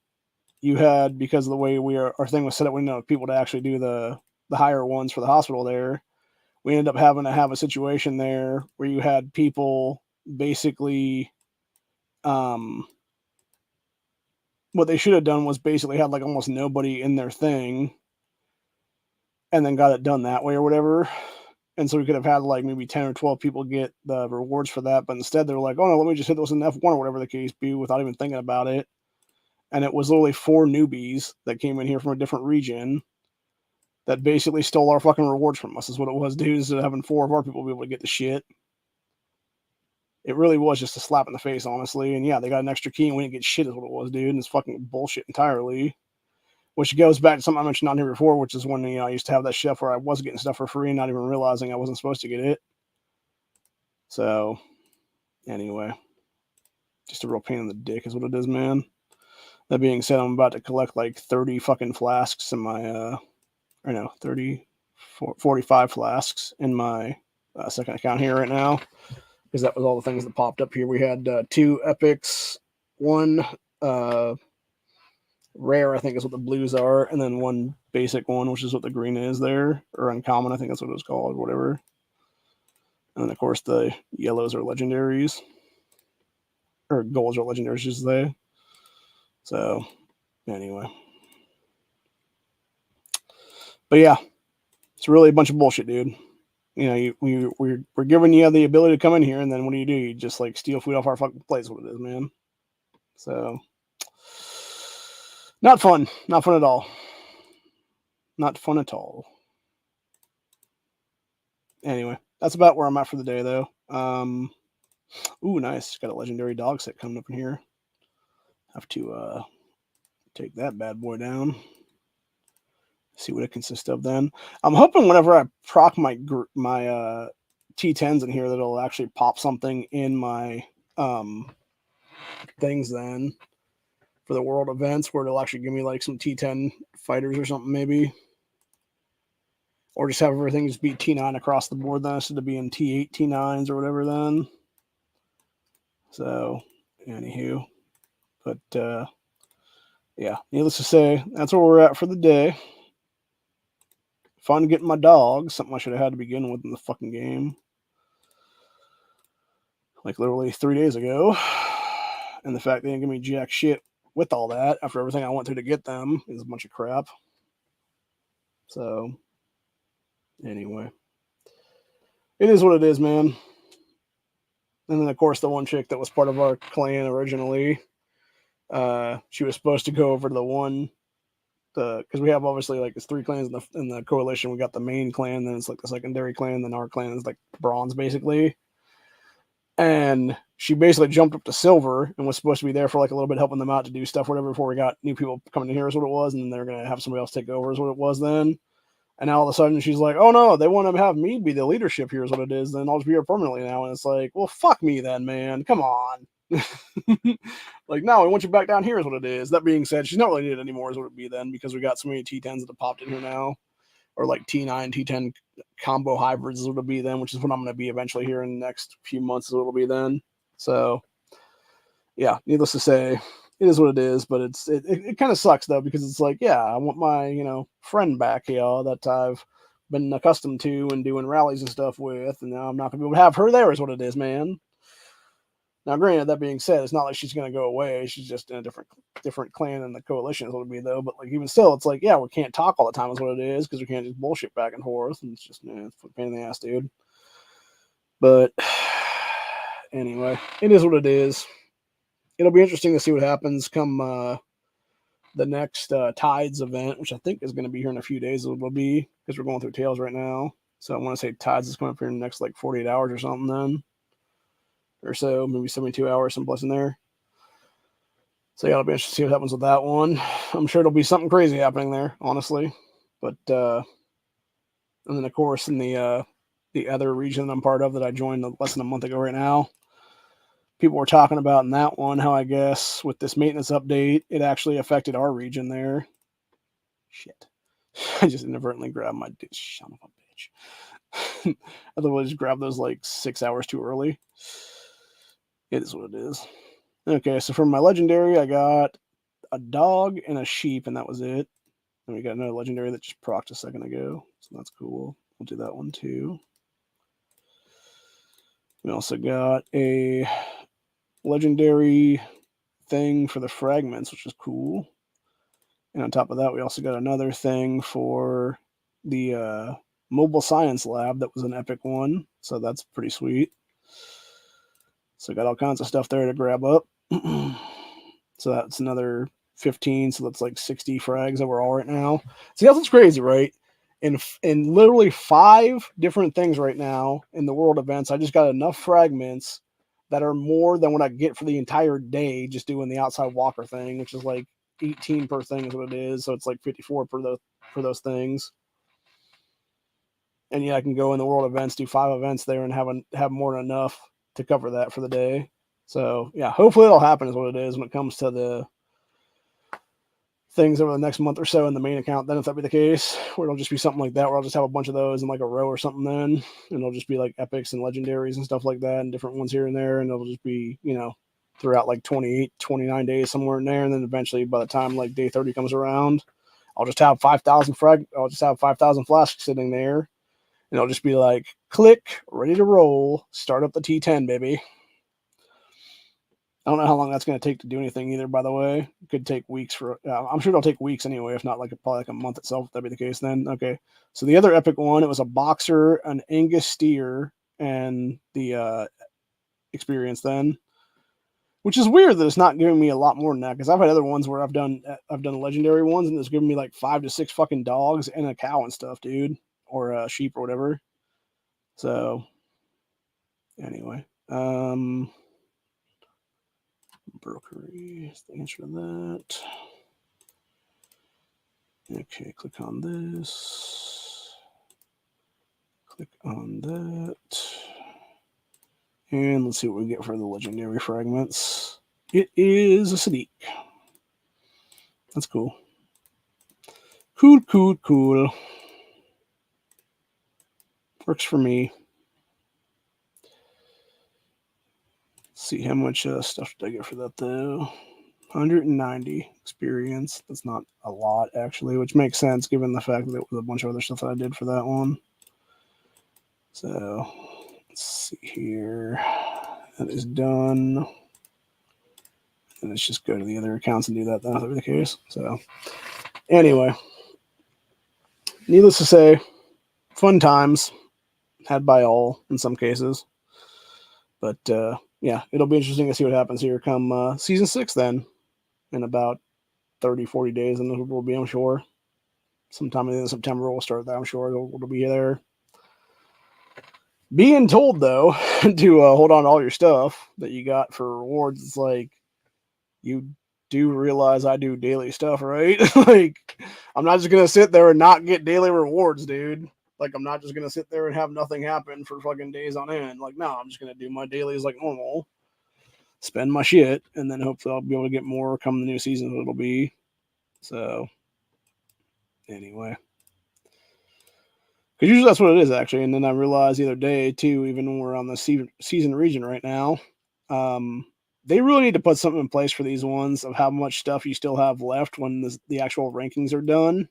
you had, because of the way our thing was set up, we didn't know people to actually do the higher ones for the hospital there. We ended up having to have a situation there where you had people basically, what they should have done was basically had like almost nobody in their thing, and then got it done that way or whatever. And so we could have had like maybe 10 or 12 people get the rewards for that. But instead, they were like, oh no, let me just hit those in F1 or whatever the case be, without even thinking about it. And it was literally 4 newbies that came in here from a different region that basically stole our fucking rewards from us, is what it was, dude, instead of having 4 of our people be able to get the shit. It really was just a slap in the face, honestly. And yeah, they got an extra key and we didn't get shit is what it was, dude. And it's fucking bullshit entirely. Which goes back to something I mentioned on here before, which is when I used to have that stuff where I was getting stuff for free and not even realizing I wasn't supposed to get it. So, anyway, just a real pain in the dick is what it is, man. That being said, I'm about to collect like 30 fucking flasks in my, 45 flasks in my second account here right now. Because that was all the things that popped up here. We had 2 epics, 1 rare, I think is what the blues are, and then 1 basic one, which is what the green is there, or uncommon, I think that's what it was called, or whatever. And then, of course, the yellows are legendaries, or golds are legendaries, just they. So, anyway. But yeah, it's really a bunch of bullshit, dude. We're giving you the ability to come in here, and then what do? You just like steal food off our fucking plates, what it is, man. So, not fun. Not fun at all. Not fun at all. Anyway, that's about where I'm at for the day, though. Ooh, nice. Got a legendary dog set coming up in here. Have to take that bad boy down. See what it consists of then. I'm hoping whenever I proc my T10s in here that it'll actually pop something in my things then for the world events where it'll actually give me like some T10 fighters or something maybe. Or just have everything just be T9 across the board then instead of being T8, T9s or whatever then. So, anywho. But, yeah, needless to say, that's where we're at for the day. Fun getting my dog, something I should have had to begin with in the fucking game. Like literally 3 days ago. And the fact they didn't give me jack shit with all that after everything I went through to get them is a bunch of crap. So, anyway. It is what it is, man. And then, of course, the one chick that was part of our clan originally, she was supposed to go over to the one, because we have obviously like it's 3 clans in the coalition. We got the main clan, then it's like the secondary clan, then our clan is like bronze, basically. And she basically jumped up to silver and was supposed to be there for like a little bit, helping them out to do stuff, whatever, before we got new people coming in here is what it was. And then they're going to have somebody else take over is what it was then. And now all of a sudden she's like, oh no, they want to have me be the leadership here is what it is. Then I'll just be here permanently now. And it's like, well, fuck me then, man. Come on. Like, no, I want you back down here is what it is. That being said, she's not really needed anymore is what it would be then, because we got so many T10s that have popped in here now. Or like T9, T10 combo hybrids is what it'll be then, which is what I'm going to be eventually here in the next few months is what it'll be then. So, yeah, needless to say, it is what it is, but it kind of sucks though, because it's like, yeah, I want my, friend back here that I've been accustomed to and doing rallies and stuff with, and now I'm not going to be able to have her there is what it is, man. Now, granted, that being said, it's not like she's going to go away. She's just in a different clan in the coalition is what it would be, though. But like even still, it's like, yeah, we can't talk all the time is what it is, because we can't just bullshit back and forth. And it's just, it's a pain in the ass, dude. But anyway, it is what it is. It'll be interesting to see what happens come the next Tides event, which I think is going to be here in a few days. It will be, because we're going through Tails right now. So I want to say Tides is coming up here in the next like 48 hours or something then. Or so, maybe 72 hours, someplace in there. So yeah, it'll be interesting to see what happens with that one. I'm sure it'll be something crazy happening there, honestly. But and then of course in the other region I'm part of that I joined less than a month ago right now, people were talking about in that one how I guess with this maintenance update it actually affected our region there. Shit, I just inadvertently grabbed my son of a bitch. Otherwise, just grab those like 6 hours too early. It is what it is. Okay, so for my legendary, I got a dog and a sheep, and that was it. And we got another legendary that just procced a second ago, so that's cool. We'll do that one too. We also got a legendary thing for the fragments, which is cool. And on top of that, we also got another thing for the mobile science lab that was an epic one, so that's pretty sweet. So got all kinds of stuff there to grab up. So that's another 15. So that's like 60 frags overall right now. See, that's what's crazy, right? In literally 5 different things right now in the world events, I just got enough fragments that are more than what I get for the entire day just doing the outside walker thing, which is like 18 per thing is what it is. So it's like 54 for those things. And yeah, I can go in the world events, do 5 events there, and have more than enough to cover that for the day. So yeah, hopefully it'll happen is what it is when it comes to the things over the next month or so in the main account. Then if that be the case, where it'll just be something like that, where I'll just have a bunch of those in like a row or something then, and it'll just be like epics and legendaries and stuff like that, and different ones here and there, and it'll just be, you know, throughout like 28, 29 days somewhere in there, and then eventually by the time like day 30 comes around, I'll just have 5,000 flasks sitting there, and it'll just be like, click, ready to roll, start up the T10, baby. I don't know how long that's going to take to do anything either, by the way. It could take weeks for, I'm sure it'll take weeks anyway, if not like probably like a month itself, if that'd be the case then. Okay. So the other epic one, it was a boxer, an Angus steer, and the experience then, which is weird that it's not giving me a lot more than that, because I've had other ones where I've done legendary ones and it's giving me like 5 to 6 fucking dogs and a cow and stuff, dude, or a sheep or whatever. So anyway, brokery is the answer to that. Okay, click on this. Click on that. And let's see what we get for the legendary fragments. It is a Sadiq. That's cool. Cool. Works for me. Let's see how much stuff did I get for that though. 190 experience. That's not a lot actually, which makes sense given the fact that it was a bunch of other stuff that I did for that one. So let's see here. That is done. And let's just go to the other accounts and do that. That'll be the case. So anyway, needless to say, fun times had by all in some cases. But yeah, it'll be interesting to see what happens here come season 6 then in about 30, 40 days. And we'll be, I'm sure, sometime in September we'll start that. I'm sure it'll be there. Being told, though, to hold on to all your stuff that you got for rewards, it's like, you do realize I do daily stuff, right? Like, I'm not just going to sit there and not get daily rewards, dude. Like, I'm not just going to sit there and have nothing happen for fucking days on end. Like, no, I'm just going to do my dailies like normal, spend my shit, and then hopefully I'll be able to get more come the new season. It'll be. So, anyway. Because usually that's what it is, actually. And then I realized the other day, too, even when we're on the season region right now, they really need to put something in place for these ones of how much stuff you still have left when the actual rankings are done.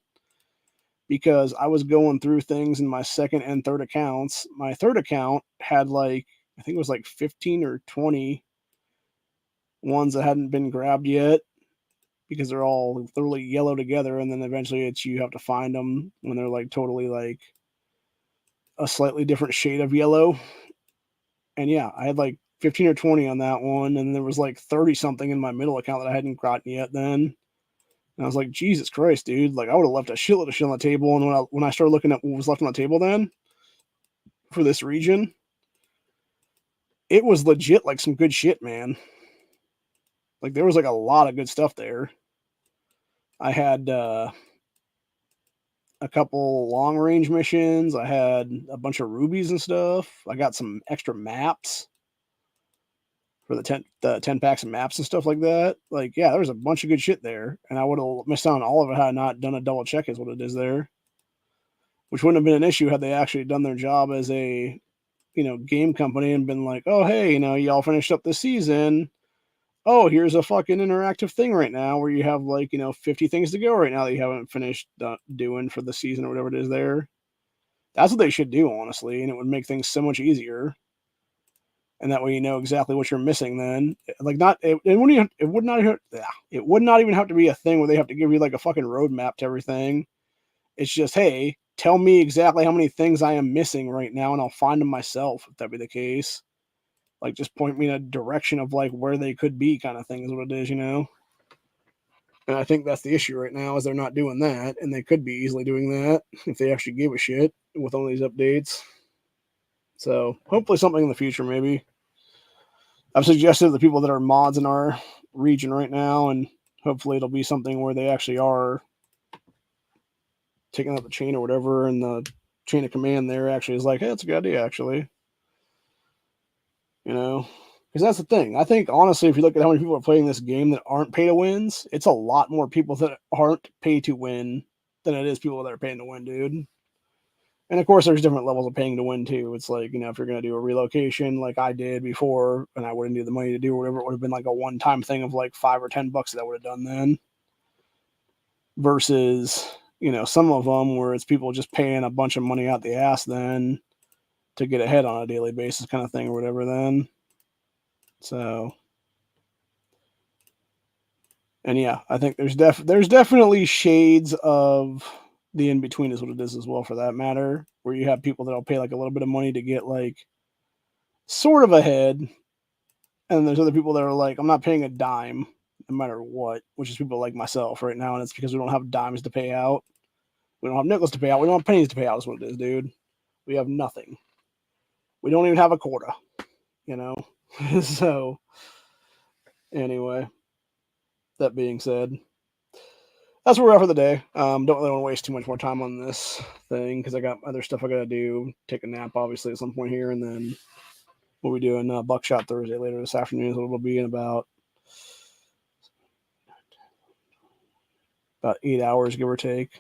Because I was going through things in my second and third accounts. My third account had like, I think it was like 15 or 20 ones that hadn't been grabbed yet, because they're all thoroughly yellow together. And then eventually you have to find them when they're like totally like a slightly different shade of yellow. And yeah, I had like 15 or 20 on that one, and there was like 30 something in my middle account that I hadn't gotten yet then. And I was like, Jesus Christ, dude, like I would have left a shitload of shit on the table. And when I started looking at what was left on the table then for this region, it was legit like some good shit, man. Like there was like a lot of good stuff there. I had a couple long range missions. I had a bunch of rubies and stuff. I got some extra maps for the 10 packs of maps and stuff like that. Like, yeah, there was a bunch of good shit there. And I would have missed out on all of it had I not done a double check is what it is there. Which wouldn't have been an issue had they actually done their job as a, game company and been like, oh, hey, y'all finished up this season. Oh, here's a fucking interactive thing right now where you have like, 50 things to go right now that you haven't finished doing for the season or whatever it is there. That's what they should do, honestly. And it would make things so much easier. And that way you know exactly what you're missing then. Like it would not even have to be a thing where they have to give you like a fucking roadmap to everything. It's just, hey, tell me exactly how many things I am missing right now and I'll find them myself if that be the case. Like just point me in a direction of like where they could be kind of thing is what it is, And I think that's the issue right now is they're not doing that, and they could be easily doing that if they actually gave a shit with all these updates. So hopefully something in the future, maybe. I've suggested to the people that are mods in our region right now, and hopefully it'll be something where they actually are taking out the chain or whatever, and the chain of command there actually is like, hey, that's a good idea, actually. You know, because that's the thing. I think, honestly, if you look at how many people are playing this game that aren't pay to wins, it's a lot more people that aren't pay to win than it is people that are paying to win, dude. And of course, there's different levels of paying to win too. It's like, you know, if you're going to do a relocation like I did before, and I wouldn't need the money to do whatever, it would have been like a one-time thing of like $5 or $10 that I would have done then. Versus, you know, some of them where it's people just paying a bunch of money out the ass then to get ahead on a daily basis kind of thing or whatever then. So, and yeah, I think there's definitely shades of the in between is what it is as well, for that matter, where you have people that'll pay like a little bit of money to get like sort of ahead, and there's other people that are like, I'm not paying a dime no matter what, which is people like myself right now, and it's because we don't have dimes to pay out, we don't have nickels to pay out, we don't have pennies to pay out. Is what it is, dude. We have nothing. We don't even have a quarter, you know. So anyway, that being said, that's where we're at for the day. Don't really want to waste too much more time on this thing because I got other stuff I got to do. Take a nap, obviously, at some point here, and then we'll be doing Buckshot Thursday later this afternoon. So it'll be in about 8 hours, give or take.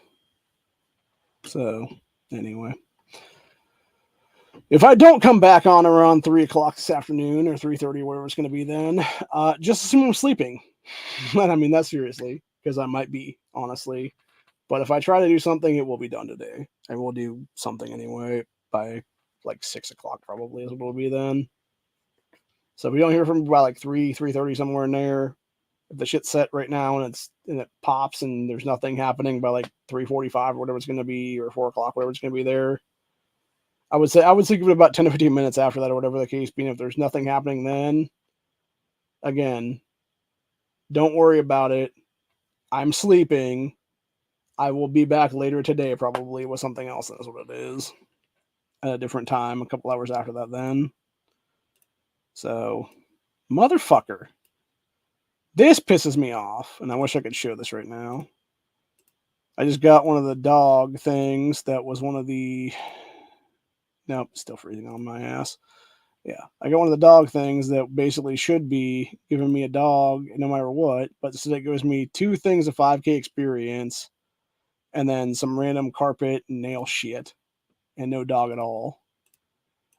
So anyway, if I don't come back on around 3 o'clock this afternoon or 3:30, whatever it's going to be then, just assume I'm sleeping. And I mean that seriously, because I might be, honestly. But if I try to do something, it will be done today. I will do something anyway by like 6 o'clock probably is what it'll be then. So if we don't hear from me by like 3:30, somewhere in there, if the shit's set right now and it pops and there's nothing happening by like 3:45 or whatever it's going to be, or 4 o'clock, whatever it's going to be there, I would say give it about 10 to 15 minutes after that or whatever the case being. If there's nothing happening then, again, don't worry about it. I'm sleeping. I will be back later today probably with something else. That's what it is. At a different time, a couple hours after that then. So, motherfucker. This pisses me off, and I wish I could show this right now. I just got one of the dog things that was one of the... Nope, still freezing on my ass. Yeah, I got one of the dog things that basically should be giving me a dog no matter what, but instead it gives me 2 things of 5K experience and then some random carpet and nail shit and no dog at all.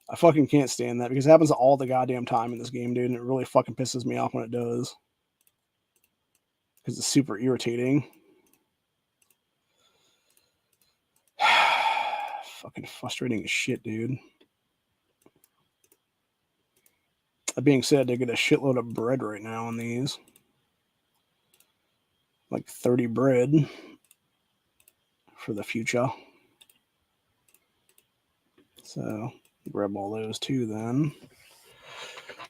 I fucking can't stand that because it happens all the goddamn time in this game, dude, and it really fucking pisses me off when it does. Because it's super irritating. Fucking frustrating as shit, dude. That being said, they get a shitload of bread right now on these. Like 30 bread for the future. So, grab all those too then.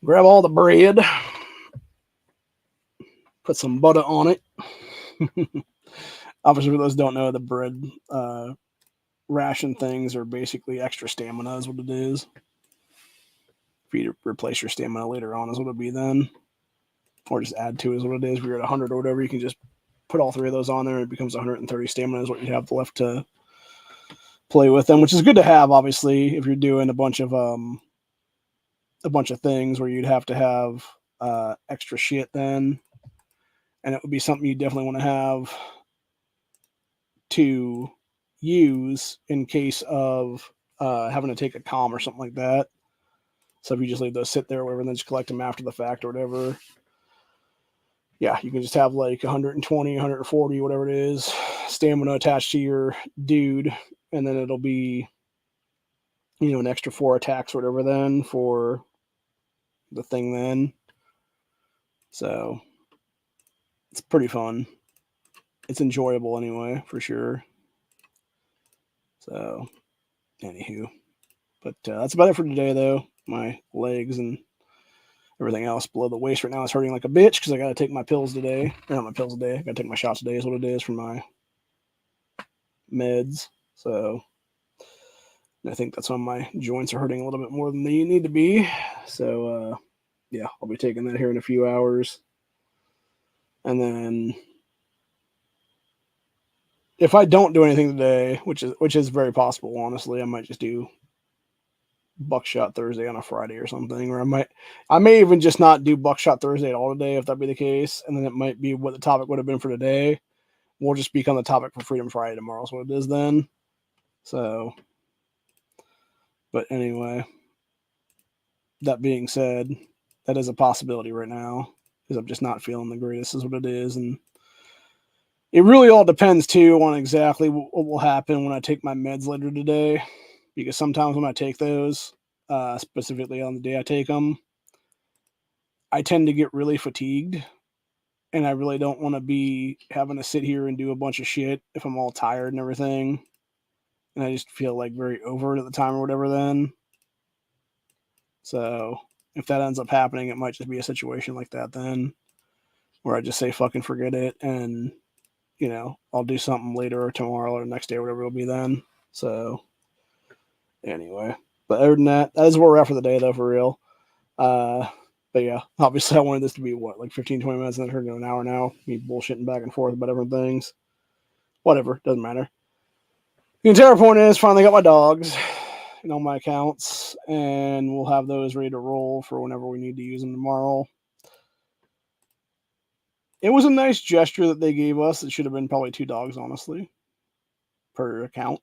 Grab all the bread. Put some butter on it. Obviously, for those who don't know, the bread ration things are basically extra stamina is what it is. For you to replace your stamina later on is what it'll be then. Or just add to is what it is. If you're at 100 or whatever, you can just put all 3 of those on there. It becomes 130 stamina is what you have left to play with them, which is good to have, obviously, if you're doing a bunch of things where you'd have to have extra shit then. And it would be something you definitely want to have to use in case of having to take a comm or something like that. So if you just leave those sit there or whatever, and then just collect them after the fact or whatever, yeah, you can just have like 120, 140, whatever it is, stamina attached to your dude, and then it'll be, you know, an extra 4 attacks or whatever then for the thing then. So it's pretty fun. It's enjoyable anyway, for sure. So, anywho. But that's about it for today, though. My legs and everything else below the waist right now is hurting like a bitch because I got to take my pills today. Not my pills today. I got to take my shots today is what it is for my meds. So I think that's when my joints are hurting a little bit more than they need to be. So yeah, I'll be taking that here in a few hours. And then if I don't do anything today, which is very possible, honestly, I might just do Buckshot Thursday on a Friday or something, or I may even just not do Buckshot Thursday at all today if that be the case, and then it might be what the topic would have been for today. We'll just become the topic for Freedom Friday tomorrow. Is what it is then. So, but anyway, that being said, that is a possibility right now because I'm just not feeling the greatest. Is what it is, and it really all depends too on exactly what will happen when I take my meds later today. Because sometimes when I take those, specifically on the day I take them, I tend to get really fatigued, and I really don't want to be having to sit here and do a bunch of shit if I'm all tired and everything. And I just feel like very over it at the time or whatever then. So if that ends up happening, it might just be a situation like that then, where I just say fucking forget it, and I'll do something later or tomorrow or the next day or whatever it'll be then. So anyway, but other than that, that is where we're at for the day though, for real. But yeah, obviously I wanted this to be like 15, 20 minutes, and then turned into an hour now. Me bullshitting back and forth about different things. Whatever, doesn't matter. The entire point is finally got my dogs and all my accounts, and we'll have those ready to roll for whenever we need to use them tomorrow. It was a nice gesture that they gave us. It should have been probably 2 dogs, honestly, per account.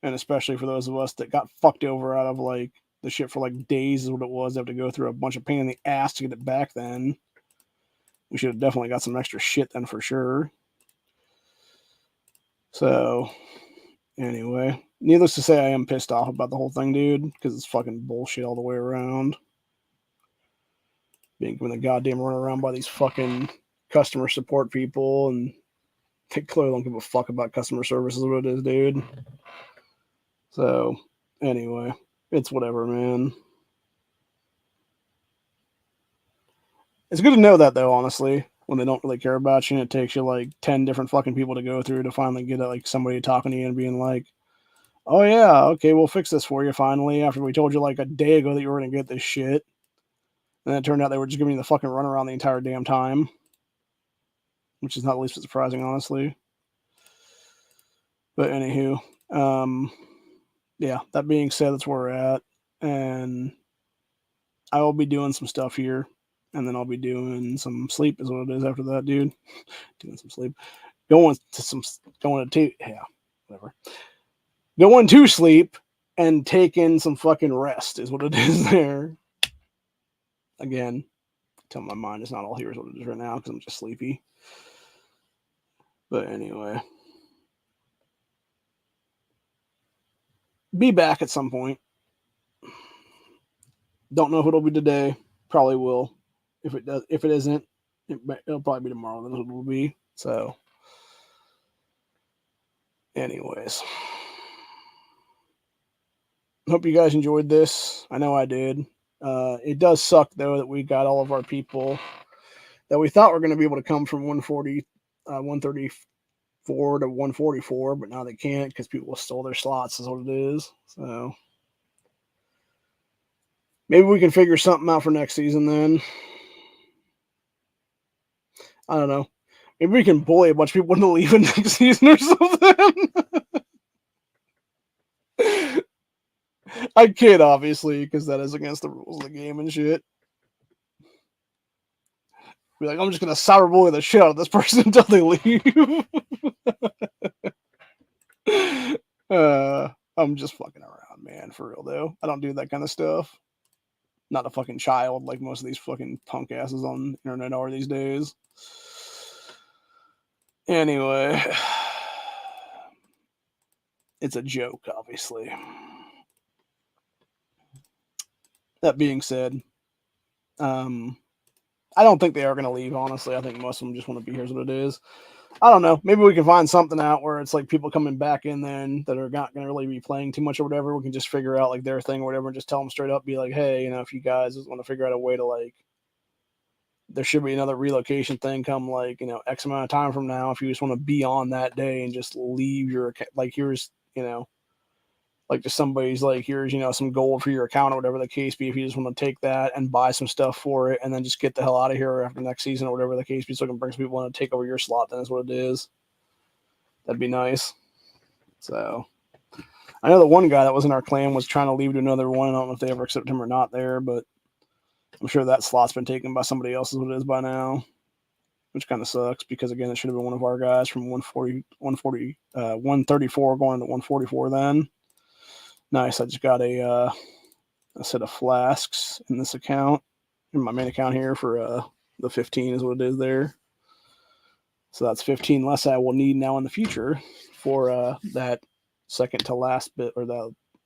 And especially for those of us that got fucked over out of like the shit for like days is what it was. They have to go through a bunch of pain in the ass to get it back then. We should have definitely got some extra shit then for sure. So, anyway, needless to say, I am pissed off about the whole thing, dude, because it's fucking bullshit all the way around. Being given the goddamn run around by these fucking customer support people, and they clearly don't give a fuck about customer service is what it is, dude. So, anyway, it's whatever, man. It's good to know that, though, honestly, when they don't really care about you, and it takes you like 10 different fucking people to go through to finally get like somebody talking to you and being like, oh yeah, okay, we'll fix this for you finally, after we told you like a day ago that you were going to get this shit. And it turned out they were just giving you the fucking runaround the entire damn time, which is not the least bit surprising, honestly. But anywho, yeah, that being said, that's where we're at. And I will be doing some stuff here, and then I'll be doing some sleep is what it is after that, dude. Doing some sleep. Going to sleep and taking some fucking rest is what it is there. Again, tell my mind is not all here is what it is right now because I'm just sleepy. But anyway, be back at some point. Don't know if it'll be today. Probably will. If it isn't, it'll probably be tomorrow. Then it will be. So, anyways, hope you guys enjoyed this. I know I did. It does suck though that we got all of our people that we thought were going to be able to come from 134 to 144, but now they can't because people stole their slots. Is what it is. So maybe we can figure something out for next season then. I don't know. Maybe we can bully a bunch of people into leaving next season or something. I kid, obviously, because that is against the rules of the game and shit. Be like, I'm just gonna cyberbully the shit out of this person until they leave. I'm just fucking around, man, for real though. I don't do that kind of stuff. Not a fucking child like most of these fucking punk asses on the internet are these days. Anyway, it's a joke, obviously. That being said, I don't think they are going to leave, honestly. I think most of them just want to be here as what it is. I don't know. Maybe we can find something out where it's like people coming back in then that are not going to really be playing too much or whatever. We can just figure out like their thing or whatever and just tell them straight up, be like, hey, if you guys want to figure out a way to like, there should be another relocation thing come like, X amount of time from now. If you just want to be on that day and just leave your, like, here's, like just somebody's like, here's, some gold for your account or whatever the case be, if you just want to take that and buy some stuff for it and then just get the hell out of here after next season or whatever the case be, so it can bring some people in to take over your slot, then is what it is. That'd be nice. So I know the one guy that was in our clan was trying to leave to another one. I don't know if they ever accepted him or not there, but I'm sure that slot's been taken by somebody else, is what it is by now, which kind of sucks because, again, it should have been one of our guys from 134 going to 144 then. Nice. I just got a set of flasks in this account, in my main account here for the 15 is what it is there. So that's 15 less I will need now in the future for that second to last bit, or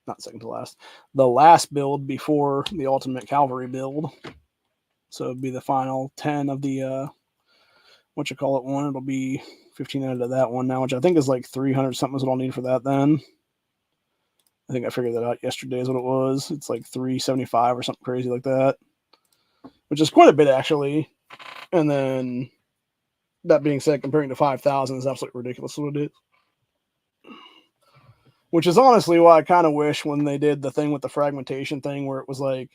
not second to last, the last build before the ultimate cavalry build. So it'd be the final 10 of the one. It'll be 15 out of that one now, which I think is like 300 something is what I'll need for that then. I think I figured that out yesterday is what it was. It's like 375 or something crazy like that, which is quite a bit actually. And then that being said, comparing to 5,000 is absolutely ridiculous what it is. Which is honestly why I kind of wish when they did the thing with the fragmentation thing where it was like,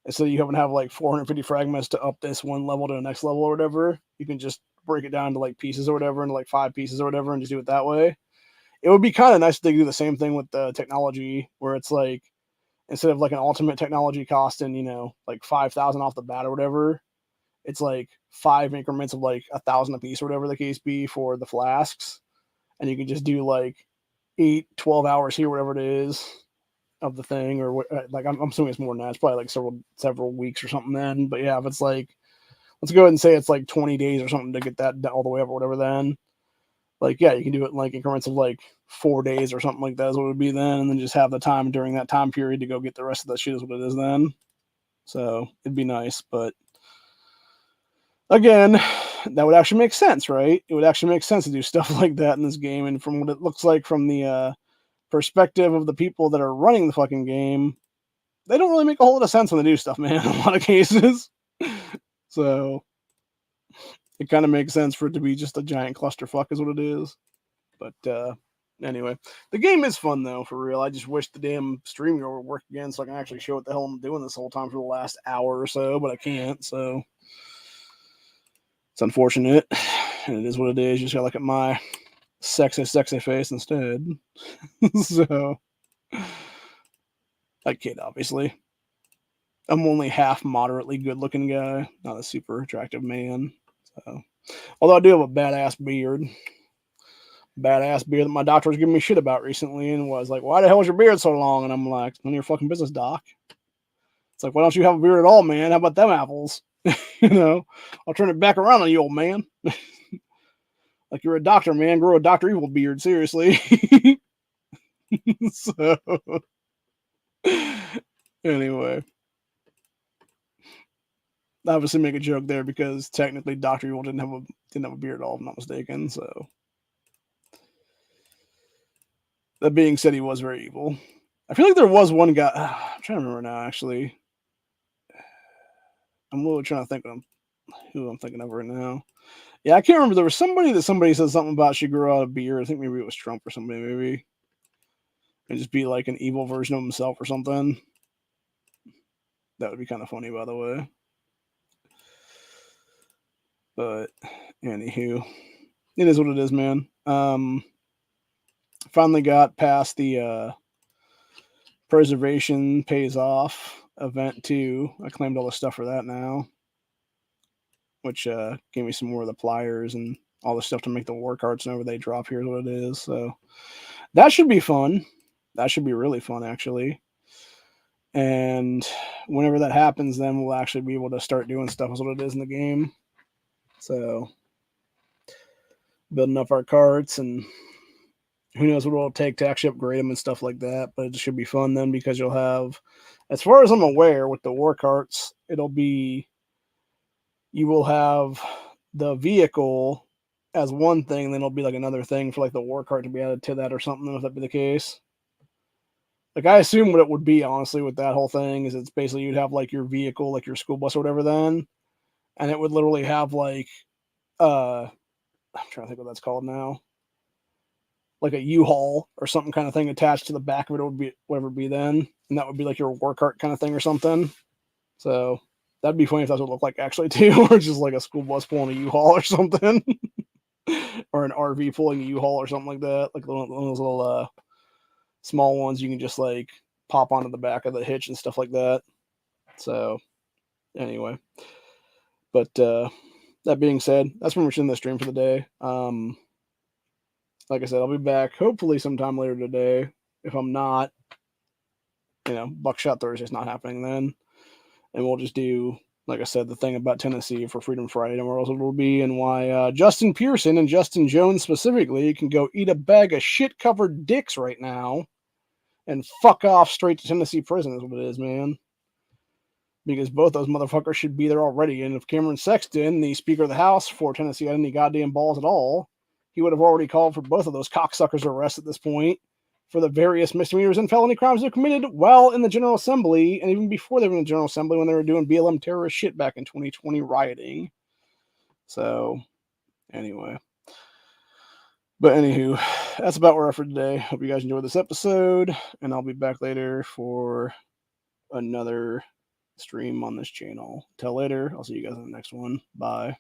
instead of you having to have like 450 fragments to up this one level to the next level or whatever, you can just break it down to like pieces or whatever, into like 5 pieces or whatever, and just do it that way. It would be kind of nice if they do the same thing with the technology, where it's like, instead of like an ultimate technology costing, like 5,000 off the bat or whatever, it's like 5 increments of like 1,000 a piece or whatever the case be for the flasks. And you can just do like 8-12 hours here, whatever it is, of the thing, or what, like I'm assuming it's more than that. It's probably like several weeks or something then. But yeah, if it's like, let's go ahead and say it's like 20 days or something to get that all the way up or whatever, then like, yeah, you can do it in like increments of like 4 days or something like that is what it would be then, and then just have the time during that time period to go get the rest of that shit is what it is then. So it'd be nice, but again, that would actually make sense, right? It would actually make sense to do stuff like that in this game, and from what it looks like from the perspective of the people that are running the fucking game, they don't really make a whole lot of sense when they do stuff, man, in a lot of cases. So it kind of makes sense for it to be just a giant clusterfuck is what it is. But anyway, the game is fun though, for real. I just wish the damn stream would work again so I can actually show what the hell I'm doing this whole time for the last hour or so, but I can't, so it's unfortunate. And it is what it is. You just gotta look at my sexy face instead. So I kid, obviously. I'm only half moderately good looking guy, not a super attractive man. So, although I do have a badass beard that my doctor was giving me shit about recently, and was like, "Why the hell is your beard so long?" And I'm like, "None of your fucking business, doc." It's like, "Why don't you have a beard at all, man? How about them apples?" I'll turn it back around on you, old man. Like, you're a doctor, man. Grow a Dr. Evil beard, seriously. So, anyway, I obviously make a joke there because technically Dr. Evil didn't have a beard at all, if I'm not mistaken. So, that being said, he was very evil. I feel like there was one guy. I'm trying to remember now, actually. I'm really trying to think of who I'm thinking of right now. Yeah, I can't remember. There was somebody said something about she grew out a beard. I think maybe it was Trump or somebody, maybe. And just be like an evil version of himself or something. That would be kind of funny, by the way. But anywho, it is what it is, man. Finally got past the preservation pays off event 2. I claimed all the stuff for that now, which gave me some more of the pliers and all the stuff to make the war cards whenever they drop. Here's what it is. So that should be fun. That should be really fun, actually. And whenever that happens, then we'll actually be able to start doing stuff as what it is in the game. So building up our carts, and who knows what it'll take to actually upgrade them and stuff like that. But it should be fun then, because you'll have, as far as I'm aware, with the war carts, you will have the vehicle as one thing, then it'll be like another thing for like the war cart to be added to that or something, if that be the case. Like, I assume what it would be, honestly, with that whole thing is it's basically you'd have like your vehicle, like your school bus or whatever then, and it would literally have like I'm trying to think what that's called now. like a U-Haul or something kind of thing attached to the back of it. It would be whatever it be then, and that would be like your work cart kind of thing or something. So that'd be funny if that's what it looked like actually too, or just like a school bus pulling a U-Haul or something, or an RV pulling a U-Haul or something like that, like one of those little small ones you can just like pop onto the back of the hitch and stuff like that. So anyway, but that being said, that's pretty much in the stream for the day. Like I said, I'll be back hopefully sometime later today. If I'm not, Buckshot Thursday's not happening then. And we'll just do, like I said, the thing about Tennessee for Freedom Friday tomorrow it will be, and why Justin Pearson and Justin Jones specifically can go eat a bag of shit-covered dicks right now and fuck off straight to Tennessee prison is what it is, man. Because both those motherfuckers should be there already. And if Cameron Sexton, the Speaker of the House for Tennessee, had any goddamn balls at all, he would have already called for both of those cocksuckers arrest at this point for the various misdemeanors and felony crimes they've committed while in the General Assembly, and even before they were in the General Assembly when they were doing BLM terrorist shit back in 2020 rioting. So, anyway. But anywho, that's about where we're at for today. Hope you guys enjoyed this episode, and I'll be back later for another stream on this channel. Till later, I'll see you guys in the next one. Bye.